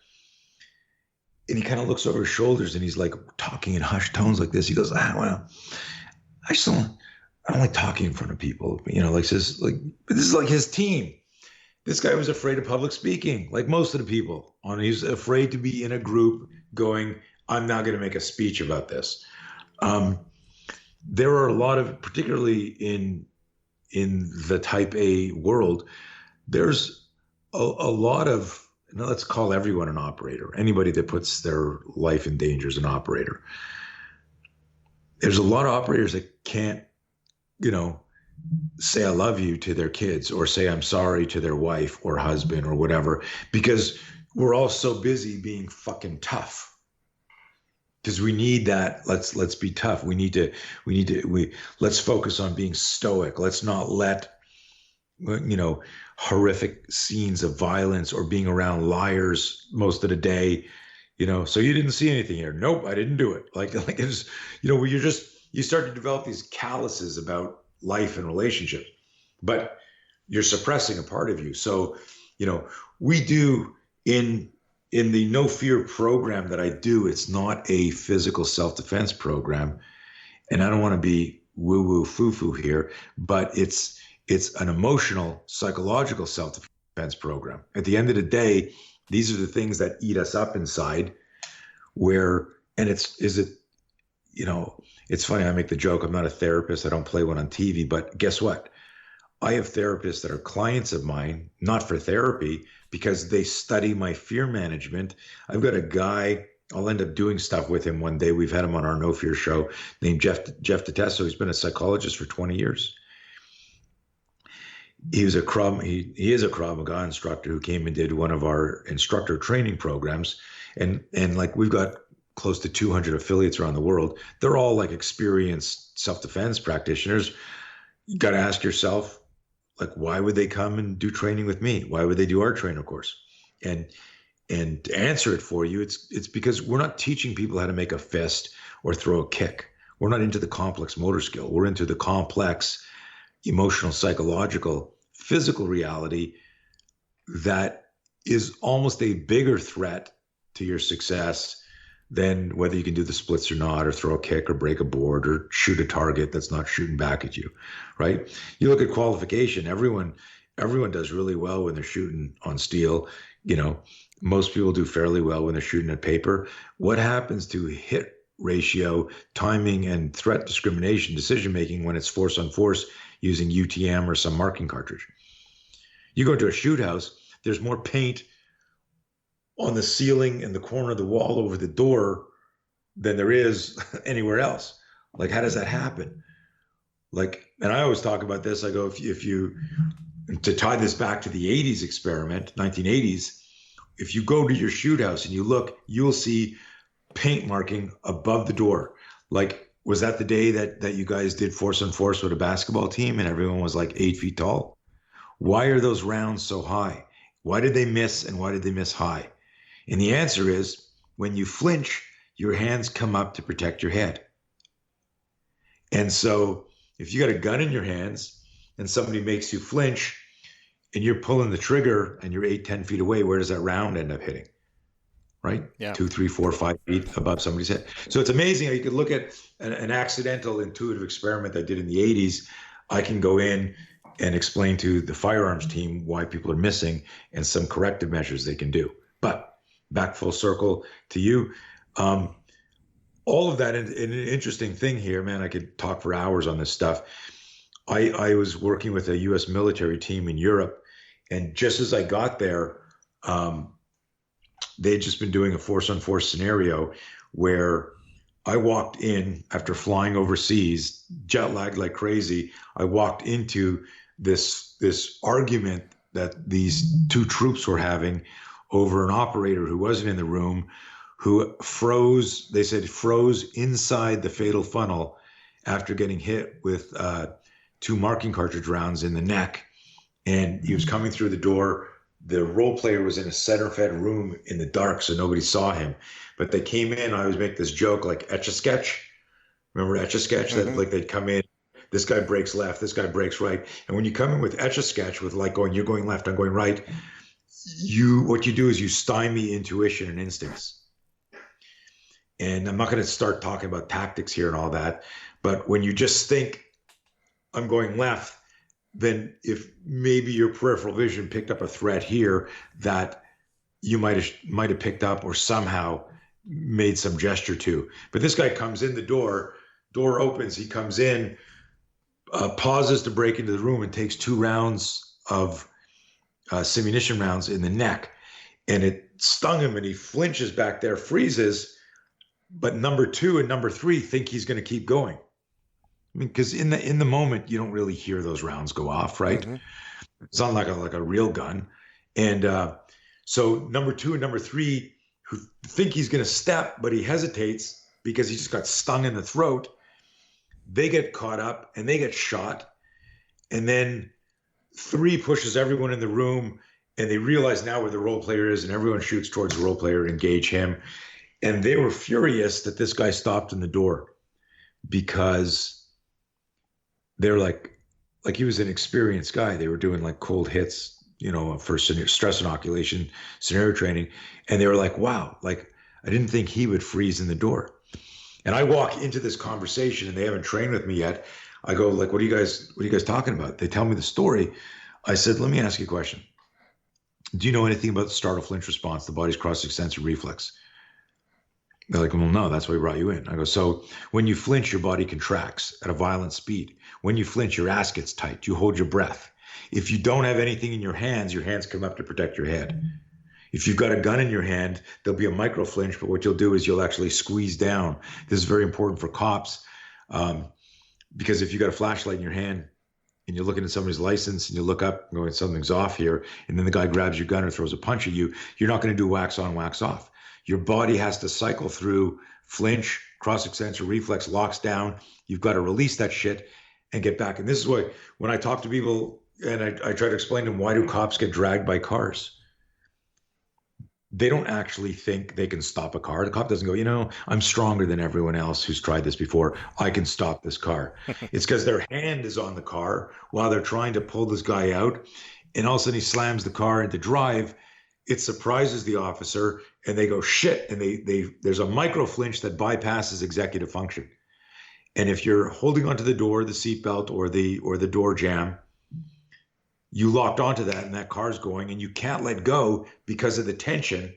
And he kind of looks over his shoulders, and he's like talking in hushed tones like this. He goes, "Well, I don't like talking in front of people." This is like his team. This guy was afraid of public speaking, like most of the people. He's afraid to be in a group going, "I'm not going to make a speech about this." There are a lot of, particularly in the type A world, there's a lot of, let's call everyone an operator. Anybody that puts their life in danger is an operator. There's a lot of operators that can't, say "I love you" to their kids, or say "I'm sorry" to their wife or husband or whatever, because we're all so busy being fucking tough. Because we need that. Let's be tough. Let's focus on being stoic. Let's not let, horrific scenes of violence or being around liars most of the day. So you didn't see anything here? Nope, I didn't do it. Like it's, where you start to develop these calluses about life and relationships, but you're suppressing a part of you. So, we do in the No Fear program that I do, it's not a physical self-defense program. And I don't want to be woo-woo foo-foo here, but it's an emotional, psychological self-defense program. At the end of the day, these are the things that eat us up inside, it's funny, I make the joke, I'm not a therapist, I don't play one on TV, but guess what? I have therapists that are clients of mine, not for therapy, because they study my fear management. I've got a guy, I'll end up doing stuff with him one day. We've had him on our No Fear show, named Jeff DeTesto. He's been a psychologist for 20 years. He is a Krav Maga instructor who came and did one of our instructor training programs. And like, we've got close to 200 affiliates around the world. They're all like experienced self-defense practitioners. You got to ask yourself, like, why would they come and do training with me? Why would they do our trainer course? And to answer it for you, it's because we're not teaching people how to make a fist or throw a kick. We're not into the complex motor skill. We're into the complex emotional, psychological, physical reality that is almost a bigger threat to your success than whether you can do the splits or not, or throw a kick or break a board or shoot a target that's not shooting back at you, right? You look at qualification, everyone does really well when they're shooting on steel. Most people do fairly well when they're shooting at paper. What happens to hit ratio, timing, and threat discrimination, decision-making when it's force on force using UTM or some marking cartridge? You go to a shoot house, there's more paint on the ceiling and the corner of the wall over the door than there is anywhere else. Like, how does that happen? Like, and I always talk about this. I go, if you, to tie this back to the 80s experiment, 1980s, if you go to your shoot house and you look, you'll see paint marking above the door. Like, was that the day that you guys did force on force with a basketball team and everyone was like 8 feet tall? Why are those rounds so high? Why did they miss, and why did they miss high? And the answer is, when you flinch, your hands come up to protect your head. And so if you got a gun in your hands and somebody makes you flinch and you're pulling the trigger and you're 8-10 feet away, where does that round end up hitting? Right? Yeah. 2, 3, 4, 5 feet above somebody's head. So it's amazing how you could look at an accidental intuitive experiment I did in the 80s. I can go in and explain to the firearms team why people are missing and some corrective measures they can do. But back full circle to you. All of that, and an interesting thing here, man, I could talk for hours on this stuff. I was working with a U.S. military team in Europe, and just as I got there, they'd just been doing a force-on-force scenario where I walked in after flying overseas, jet lagged like crazy. I walked into this argument that these two troops were having over an operator who wasn't in the room, who froze, they said froze inside the fatal funnel after getting hit with 2 marking cartridge rounds in the neck. And he was coming through the door. The role player was in a center-fed room in the dark, so nobody saw him. But they came in, I always make this joke like Etch-a-Sketch. Remember Etch-a-Sketch? Mm-hmm. That like they'd come in, this guy breaks left, this guy breaks right. And when you come in with Etch-a-Sketch, with like going, you're going left, I'm going right, what you do is you stymie intuition and instincts. And I'm not going to start talking about tactics here and all that, but when you just think I'm going left, then if maybe your peripheral vision picked up a threat here that you might have picked up or somehow made some gesture to. But this guy comes in the door opens, he comes in, pauses to break into the room and takes 2 rounds of simunition rounds in the neck, and it stung him and he flinches back there, freezes. But number 2 and number 3 think he's going to keep going. I mean, because in the moment, you don't really hear those rounds go off, right? Mm-hmm. It's not like a real gun. And so number 2 and number 3, who think he's going to step, but he hesitates because he just got stung in the throat, they get caught up and they get shot. And then 3 pushes everyone in the room, and they realize now where the role player is, and everyone shoots towards the role player and engage him. And they were furious that this guy stopped in the door, because they're like he was an experienced guy. They were doing like cold hits, for stress inoculation, scenario training. And they were like, wow, like I didn't think he would freeze in the door. And I walk into this conversation and they haven't trained with me yet. I go like, what are you guys talking about? They tell me the story. I said, let me ask you a question. Do you know anything about the startle flinch response, the body's cross-extensor reflex? They're like, well, no, that's why we brought you in. I go, so when you flinch, your body contracts at a violent speed. When you flinch, your ass gets tight. You hold your breath. If you don't have anything in your hands come up to protect your head. If you've got a gun in your hand, there'll be a micro flinch, but what you'll do is you'll actually squeeze down. This is very important for cops, because if you got a flashlight in your hand and you're looking at somebody's license and you look up going, something's off here, and then the guy grabs your gun or throws a punch at you, you're not going to do wax on, wax off. Your body has to cycle through flinch, cross-extensor reflex, locks down. You've got to release that shit and get back. And this is why when I talk to people and I try to explain to them, why do cops get dragged by cars? They don't actually think they can stop a car. The cop doesn't go, I'm stronger than everyone else who's tried this before. I can stop this car. It's because their hand is on the car while they're trying to pull this guy out. And all of a sudden he slams the car into drive. It surprises the officer and they go, shit. And there's a micro flinch that bypasses executive function. And if you're holding onto the door, the seatbelt or the door jamb, you locked onto that and that car's going and you can't let go because of the tension.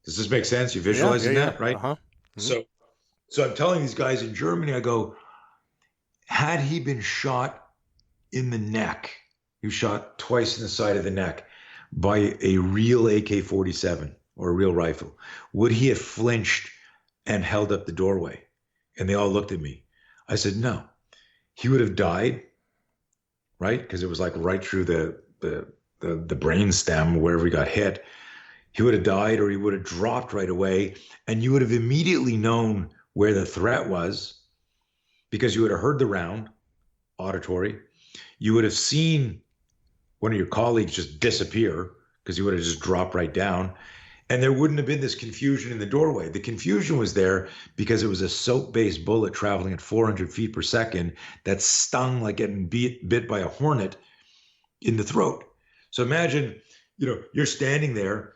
Does this make sense? You're visualizing that, right? Uh-huh. Mm-hmm. So I'm telling these guys in Germany, I go, had he been shot in the neck, he was shot twice in the side of the neck by a real AK-47 or a real rifle, would he have flinched and held up the doorway? And they all looked at me. I said, no, he would have died, right? Because it was like right through the brain stem, wherever he got hit. He would have died, or he would have dropped right away. And you would have immediately known where the threat was, because you would have heard the round, auditory. You would have seen one of your colleagues just disappear because he would have just dropped right down. And there wouldn't have been this confusion in the doorway. The confusion was there because it was a soap-based bullet traveling at 400 feet per second that stung like getting bit by a hornet in the throat. So imagine, you're standing there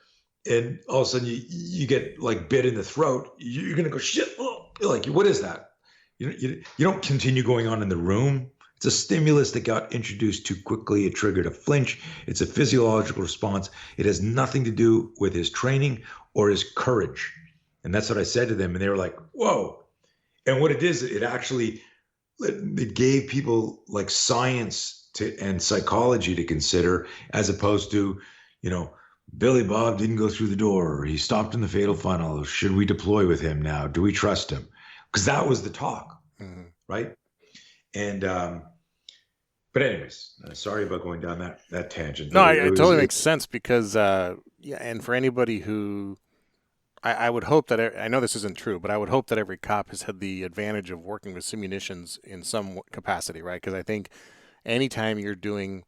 and all of a sudden you get like bit in the throat. You're going to go, shit. Oh. Like, what is that? You don't continue going on in the room. It's a stimulus that got introduced too quickly. It triggered a flinch. It's a physiological response. It has nothing to do with his training or his courage. And that's what I said to them. And they were like, whoa. And what it is, it gave people like science and psychology to consider, as opposed to, Billy Bob didn't go through the door. He stopped in the fatal funnel. Should we deploy with him now? Do we trust him? Because that was the talk, right? And but anyways, sorry about going down that tangent. No, it totally makes sense because and for anybody who, I would hope that, I know this isn't true, but I would hope that every cop has had the advantage of working with simunitions in some capacity, right? Because I think anytime you're doing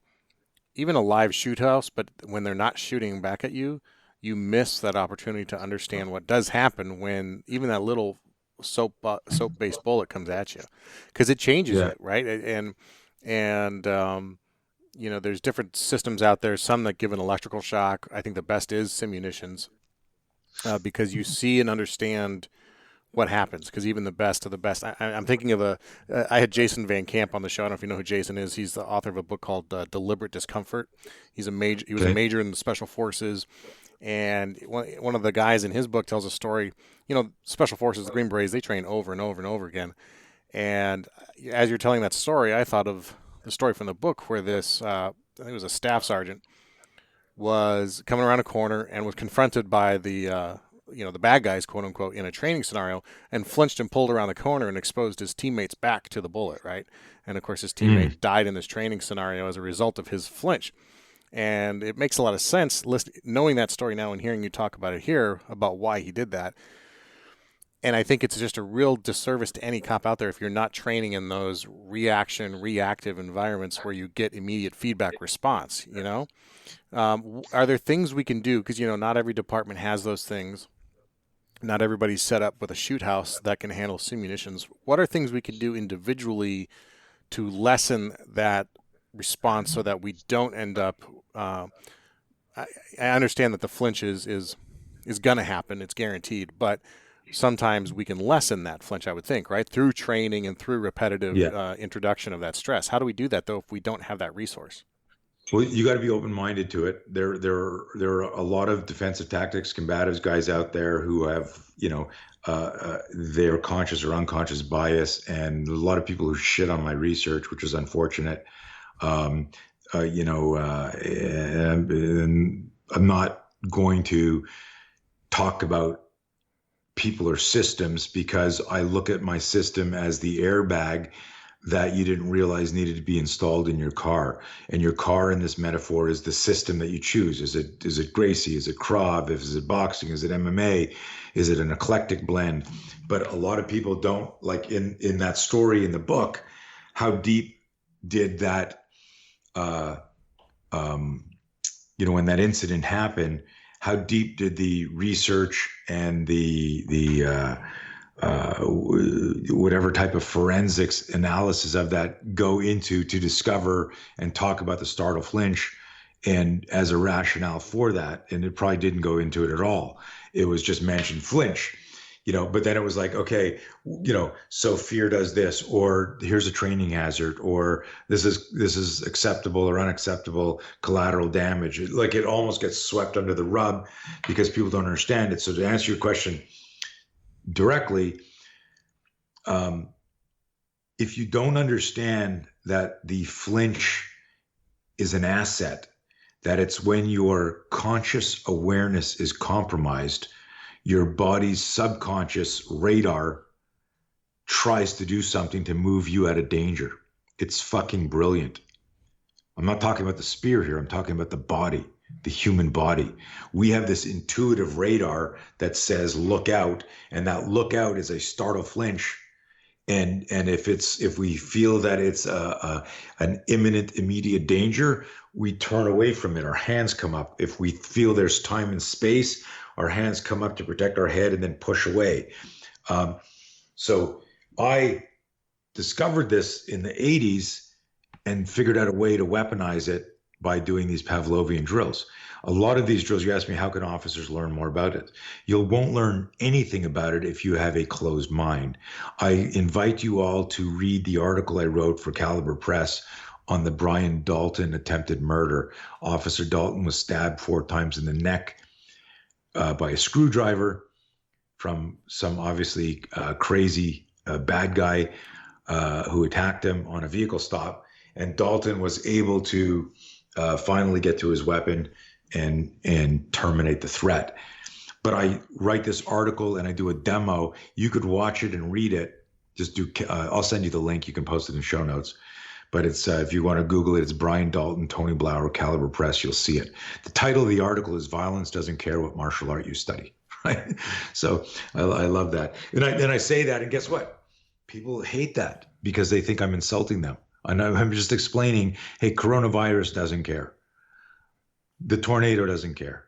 even a live shoot house, but when they're not shooting back at you, you miss that opportunity to understand what does happen when even that little soap-based bullet comes at you, because it changes it, right? And there's different systems out there, some that give an electrical shock. I think the best is simunitions, because you see and understand what happens, because even the best of the best, I'm thinking of I had Jason Van Camp on the show. I don't know if you know who Jason is. He's the author of a book called Deliberate Discomfort. He was a major in the Special Forces. And one of the guys in his book tells a story. Special Forces, the Green Berets, they train over and over and over again. And as you're telling that story, I thought of the story from the book where this, I think it was a staff sergeant, was coming around a corner and was confronted by the bad guys, quote unquote, in a training scenario, and flinched and pulled around the corner and exposed his teammates back to the bullet, right? And of course, his teammate died in this training scenario as a result of his flinch. And it makes a lot of sense knowing that story now and hearing you talk about it here about why he did that. And I think it's just a real disservice to any cop out there if you're not training in those reactive environments where you get immediate feedback response, Are there things we can do? Because, not every department has those things. Not everybody's set up with a shoot house that can handle simunitions. What are things we can do individually to lessen that response so that we don't end up I understand that the flinch is going to happen. It's guaranteed. But sometimes we can lessen that flinch, I would think, right? Through training and through repetitive introduction of that stress. How do we do that, though, if we don't have that resource? Well, you got to be open-minded to it. There are a lot of defensive tactics combatives guys out there who have, their conscious or unconscious bias, and a lot of people who shit on my research, which is unfortunate. And I'm not going to talk about people or systems because I look at my system as the airbag that you didn't realize needed to be installed in your car. And your car in this metaphor is the system that you choose. Is it Gracie? Is it Krav? Is it boxing? Is it MMA? Is it an eclectic blend? But a lot of people don't, like in that story in the book, how deep did that, when that incident happened, how deep did the research and the whatever type of forensics analysis of that go into to discover and talk about the startle flinch and as a rationale for that? And it probably didn't go into it at all. It was just mentioned flinch, but then it was like, okay, so fear does this, or here's a training hazard, or this is acceptable or unacceptable collateral damage. It almost gets swept under the rug because people don't understand it. So to answer your question directly, if you don't understand that the flinch is an asset, that it's when your conscious awareness is compromised, your body's subconscious radar tries to do something to move you out of danger. It's fucking brilliant. I'm not talking about the S.P.E.A.R here. I'm talking about the body, the human body. We have this intuitive radar that says, look out. And that look out is a startle flinch. And if we feel that it's an imminent, immediate danger, we turn away from it. Our hands come up. If we feel there's time and space, our hands come up to protect our head and then push away. So I discovered this in the 80s and figured out a way to weaponize it by doing these Pavlovian drills. A lot of these drills, you ask me, how can officers learn more about it? You won't learn anything about it if you have a closed mind. I invite you all to read the article I wrote for Caliber Press on the Brian Dalton attempted murder. Officer Dalton was stabbed 4 times in the neck by a screwdriver from some obviously crazy bad guy who attacked him on a vehicle stop. And Dalton was able to finally get to his weapon and terminate the threat. But I write this article and I do a demo. You could watch it and read it. Just do. I'll send you the link. You can post it in show notes. But it's if you want to Google it, it's Brian Dalton, Tony Blauer, Caliber Press. You'll see it. The title of the article is "Violence Doesn't Care What Martial Art You Study." Right. So I love that. And I say that, and guess what? People hate that because they think I'm insulting them. And I'm just explaining, hey, coronavirus doesn't care. The tornado doesn't care.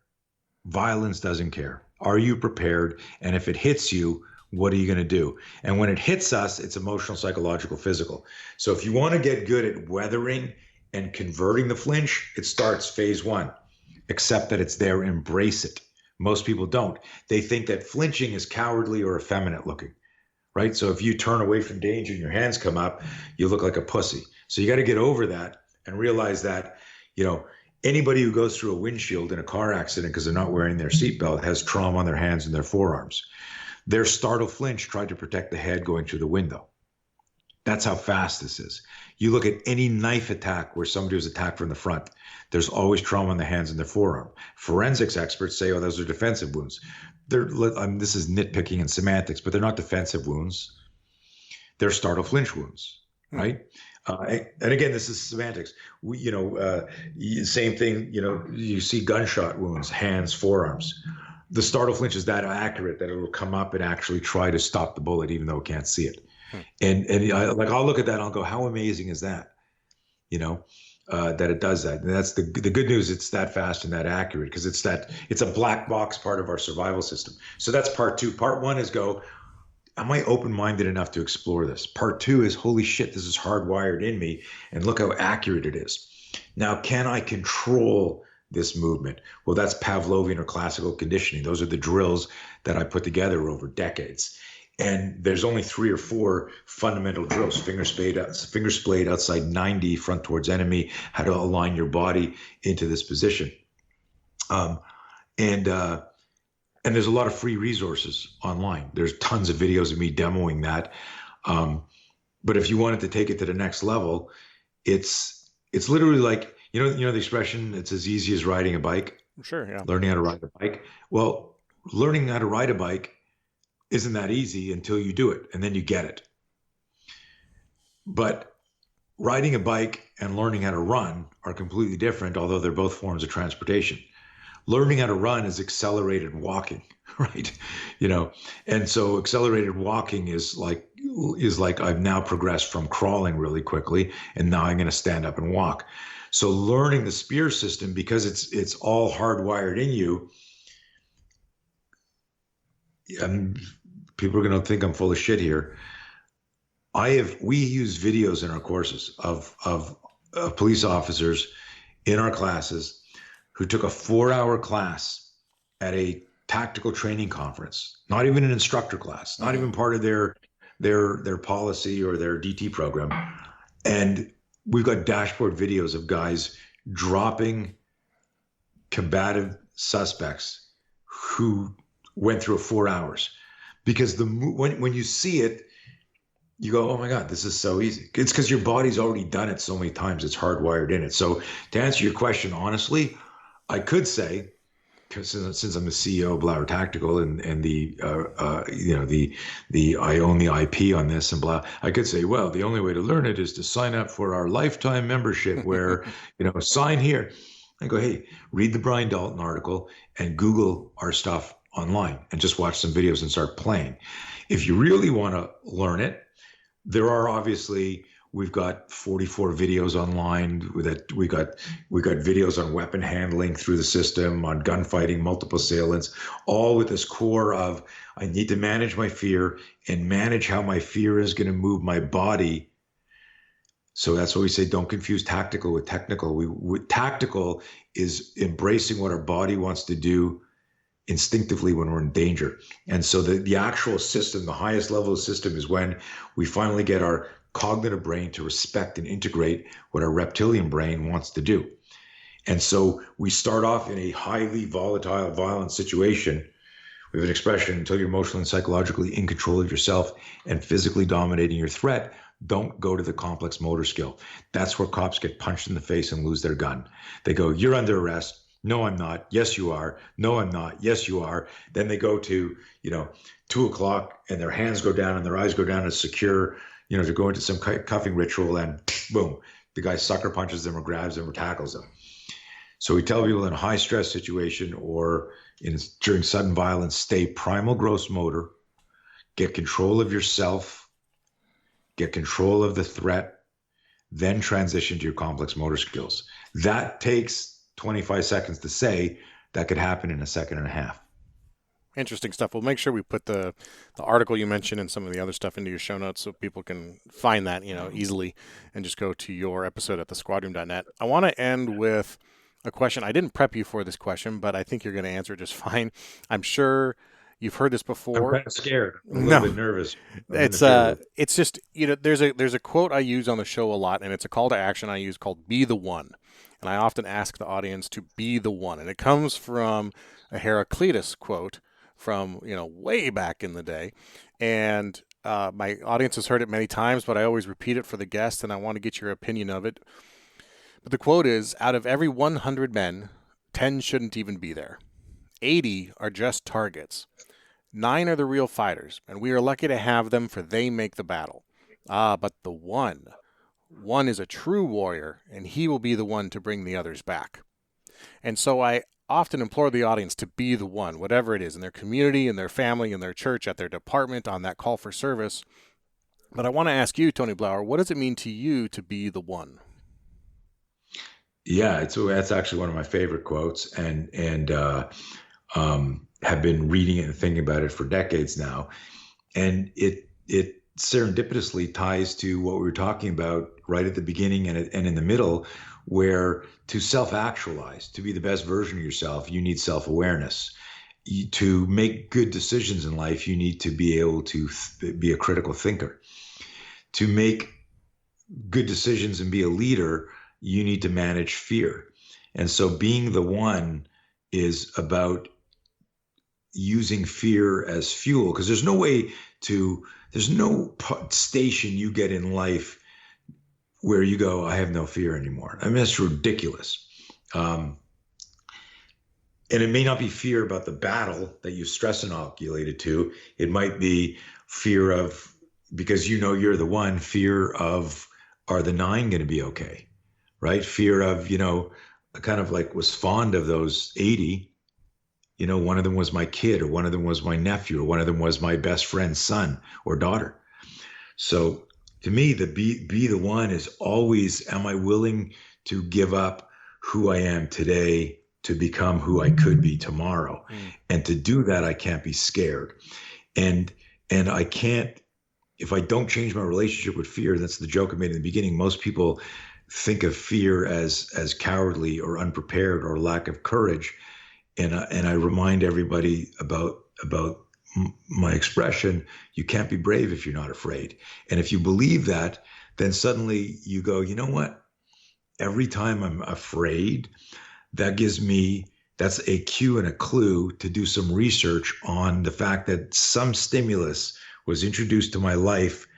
Violence doesn't care. Are you prepared? And if it hits you, what are you going to do? And when it hits us, it's emotional, psychological, physical. So if you want to get good at weathering and converting the flinch, it starts phase 1. Accept that it's there, embrace it. Most people don't. They think that flinching is cowardly or effeminate looking, right? So if you turn away from danger and your hands come up, you look like a pussy. So you got to get over that and realize that, anybody who goes through a windshield in a car accident because they're not wearing their seatbelt has trauma on their hands and their forearms. Their startle flinch tried to protect the head going through the window. That's how fast this is. You look at any knife attack where somebody was attacked from the front, there's always trauma on the hands and their forearm. Forensics experts say, those are defensive wounds. This is nitpicking and semantics, but they're not defensive wounds. They're startle flinch wounds, right? And again, this is semantics. Same thing, you see gunshot wounds, hands, forearms. The startle flinch is that accurate that it will come up and actually try to stop the bullet even though it can't see it. And I'll look at that and I'll go, how amazing is that? That it does that. And that's the good news. It's that fast and that accurate because it's a black box part of our survival system. So that's part 2. Part 1 is am I open-minded enough to explore this? Part 2 is, holy shit, this is hardwired in me, and look how accurate it is. Now, can I control this movement? Well, that's Pavlovian or classical conditioning. Those are the drills that I put together over decades. And there's only 3 or 4 fundamental drills: finger splayed outside 90, front towards enemy, how to align your body into this position. And there's a lot of free resources online. There's tons of videos of me demoing that. But if you wanted to take it to the next level, it's literally like, the expression, it's as easy as riding a bike. Sure, yeah. Learning how to ride a bike. Well, learning how to ride a bike isn't that easy until you do it, and then you get it. But riding a bike and learning how to run are completely different, although they're both forms of transportation. Learning how to run is accelerated walking, right? And so accelerated walking is like I've now progressed from crawling really quickly, and now I'm going to stand up and walk. So learning the S.P.E.A.R system, because it's all hardwired in you, and people are going to think I'm full of shit here. We use videos in our courses of police officers in our classes who took a 4-hour class at a tactical training conference, not even an instructor class, not even part of their policy or their DT program. And we've got dashboard videos of guys dropping combative suspects who went through 4 hours. Because when you see it, you go, oh my God, this is so easy. It's because your body's already done it so many times. It's hardwired in it. So to answer your question, honestly, I could say, since I'm the CEO of Blauer Tactical and the I own the IP on this and blah, I could say, well, the only way to learn it is to sign up for our lifetime membership where, sign here. I go, hey, read the Brian Dalton article and Google our stuff online and just watch some videos and start playing. If you really want to learn it, there are obviously, we've got 44 videos online that we got videos on weapon handling through the system, on gunfighting, multiple assailants, all with this core of I need to manage my fear and manage how my fear is going to move my body. So that's why we say don't confuse tactical with technical. Tactical is embracing what our body wants to do instinctively when we're in danger. And so the actual system, the highest level of system, is when we finally get our cognitive brain to respect and integrate what our reptilian brain wants to do. And so we start off in a highly volatile, violent situation. We have an expression: until you're emotionally and psychologically in control of yourself and physically dominating your threat, don't go to the complex motor skill. That's where cops get punched in the face and lose their gun. They go, you're under arrest. No, I'm not. Yes, you are. No, I'm not. Yes, you are. Then they go to, 2:00 and their hands go down and their eyes go down as secure, to go into some cuffing ritual, and boom, the guy sucker punches them or grabs them or tackles them. So we tell people in a high stress situation or during sudden violence, stay primal gross motor, get control of yourself, get control of the threat, then transition to your complex motor skills. That takes 25 seconds to say. That could happen in a second and a half. Interesting stuff. We'll make sure we put the article you mentioned and some of the other stuff into your show notes so people can find that, easily, and just go to your episode at thesquadroom.net. I want to end with a question. I didn't prep you for this question, but I think you're going to answer it just fine. I'm sure you've heard this before. I'm kind of scared. I'm a little bit nervous. It's just, there's a quote I use on the show a lot, and it's a call to action I use called "Be the One." And I often ask the audience to be the one. And it comes from a Heraclitus quote from, way back in the day. And my audience has heard it many times, but I always repeat it for the guest, and I want to get your opinion of it. But the quote is, out of every 100 men, 10 shouldn't even be there. 80 are just targets. 9 are the real fighters, and we are lucky to have them, for they make the battle. But the one is a true warrior, and he will be the one to bring the others back. And so I often implore the audience to be the one, whatever it is, in their community, in their family, in their church, at their department, on that call for service. But I want to ask you, Tony Blauer, what does it mean to you to be the one? Yeah, that's actually one of my favorite quotes, and have been reading it and thinking about it for decades now. And it serendipitously ties to what we were talking about right at the beginning and in the middle, where to self-actualize, to be the best version of yourself, you need self-awareness. To make good decisions in life, you need to be able to be a critical thinker. To make good decisions and be a leader, you need to manage fear. And so being the one is about using fear as fuel, because there's no station you get in life where you go, I have no fear anymore. I mean, that's ridiculous. And it may not be fear about the battle that you stress inoculated to. It might be fear of, because you're the one, fear of, are the 9 going to be okay? Right? Fear of, I kind of was fond of those 80. One of them was my kid, or one of them was my nephew, or one of them was my best friend's son or daughter. So to me, the be the one is always, am I willing to give up who I am today to become who I could be tomorrow? And to do that, I can't be scared. And I can't, if I don't change my relationship with fear, that's the joke I made in the beginning. Most people think of fear as cowardly or unprepared or lack of courage. And I remind everybody about my expression, you can't be brave if you're not afraid. And if you believe that, then suddenly you go, you know what? Every time I'm afraid, that's a cue and a clue to do some research on the fact that some stimulus was introduced to my life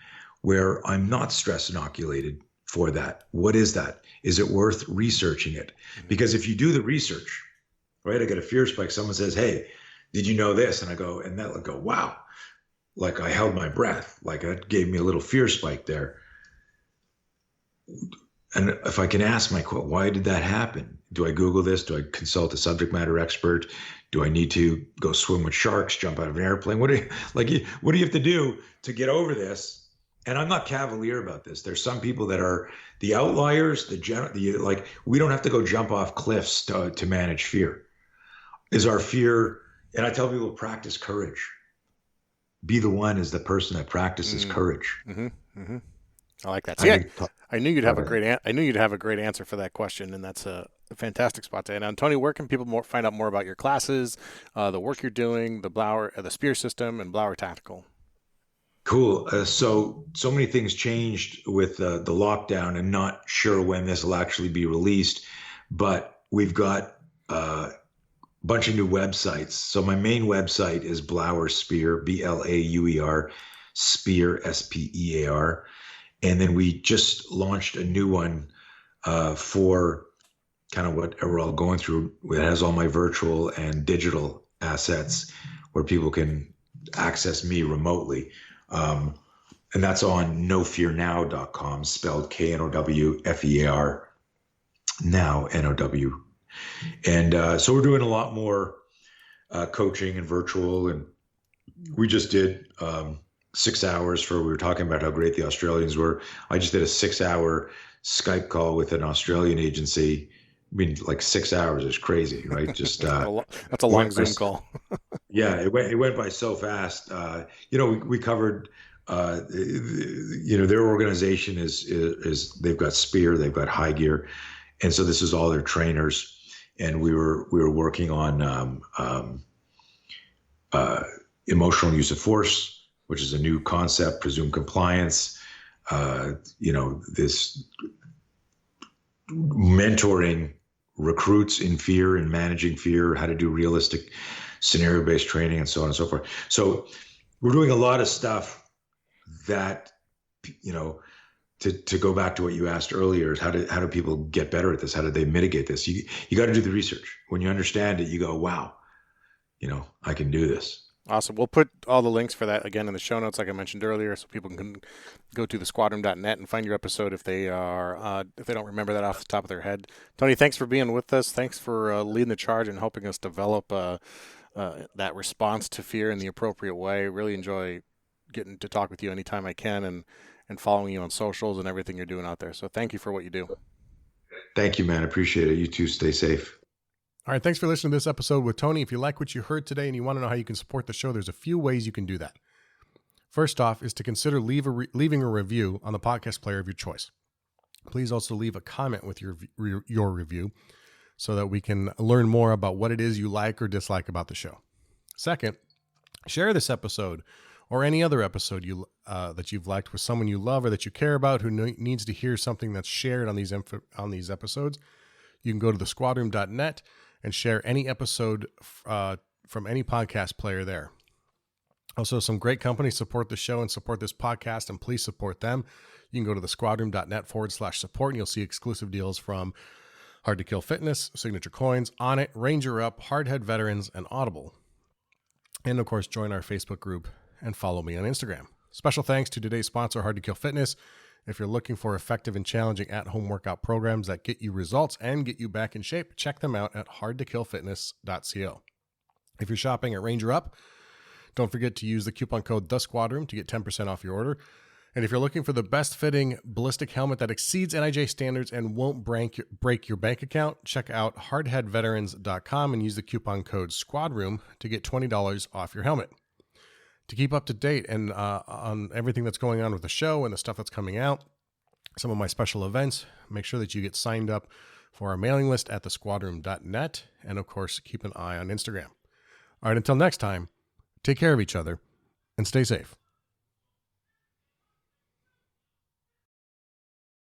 where I'm not stress inoculated for that. What is that? Is it worth researching it? Because if you do the research, right? I get a fear spike. Someone says, hey, did you know this? And I go, and they'll go, wow. Like I held my breath. Like that gave me a little fear spike there. And if I can ask why did that happen? Do I Google this? Do I consult a subject matter expert? Do I need to go swim with sharks, jump out of an airplane? What do you have to do to get over this and I'm not cavalier about this. There's some people that are the outliers, like we don't have to go jump off cliffs to manage fear. Is our fear, and I tell people practice courage. Be the one is the person that practices courage. Mm-hmm. Mm-hmm. I like that. See, I knew you'd have a great. I knew you'd have a great answer for that question, and that's a fantastic spot to end on. Tony, where can people find out more about your classes, the work you're doing, the S.P.E.A.R system, and Blauer Tactical? Cool. So many things changed with the lockdown, and not sure when this will actually be released, but we've got a bunch of new websites. So my main website is Blauer S.P.E.A.R, Blauer S.P.E.A.R, S.P.E.A.R. And then we just launched a new one for kind of what we're all going through. It has all my virtual and digital assets where people can access me remotely. And that's on nofearnow.com, spelled KNOWFEAR, now NOW. And so we're doing a lot more coaching and virtual. And we just did 6 hours we were talking about how great the Australians were. I just did a 6-hour Skype call with an Australian agency. I mean, like 6 hours is crazy, right? Just that's a long Zoom call. Yeah, it went by so fast. We covered. Their organization is they've got S.P.E.A.R, they've got High Gear, and so this is all their trainers. And we were working on emotional use of force, which is a new concept, presumed compliance. This mentoring recruits in fear and managing fear, how to do realistic scenario-based training, and so on and so forth. So we're doing a lot of stuff that, to go back to what you asked earlier, is how do people get better at this? How do they mitigate this? You got to do the research. When you understand it, you go, wow, I can do this. Awesome. We'll put all the links for that again in the show notes, like I mentioned earlier, so people can go to thesquadroom.net and find your episode if they don't remember that off the top of their head. Tony, thanks for being with us. Thanks for leading the charge and helping us develop that response to fear in the appropriate way. Really enjoy getting to talk with you anytime I can, and following you on socials and everything you're doing out there. So thank you for what you do. Thank you, man. Appreciate it. You too. Stay safe. All right, thanks for listening to this episode with Tony. If you like what you heard today and you want to know how you can support the show, there's a few ways you can do that. First off is to consider leaving a review on the podcast player of your choice. Please also leave a comment with your review so that we can learn more about what it is you like or dislike about the show. Second, share this episode or any other episode that you've liked with someone you love or that you care about who needs to hear something that's shared on these episodes. You can go to thesquadroom.net and share any episode from any podcast player there. Also, some great companies support the show and support this podcast, and please support them. You can go to thesquadroom.net/support, and you'll see exclusive deals from Hard to Kill Fitness, Signature Coins, On It, Ranger Up, Hardhead Veterans, and Audible. And of course, join our Facebook group and follow me on Instagram. Special thanks to today's sponsor, Hard to Kill Fitness. If you're looking for effective and challenging at-home workout programs that get you results and get you back in shape, check them out at hardtokillfitness.co. If you're shopping at Ranger Up, don't forget to use the coupon code THESQUADROOM to get 10% off your order. And if you're looking for the best-fitting ballistic helmet that exceeds NIJ standards and won't break your bank account, check out hardheadveterans.com and use the coupon code SQUADROOM to get $20 off your helmet. To keep up to date and on everything that's going on with the show and the stuff that's coming out, some of my special events, make sure that you get signed up for our mailing list at thesquadroom.net, and of course, keep an eye on Instagram. All right, until next time, take care of each other and stay safe.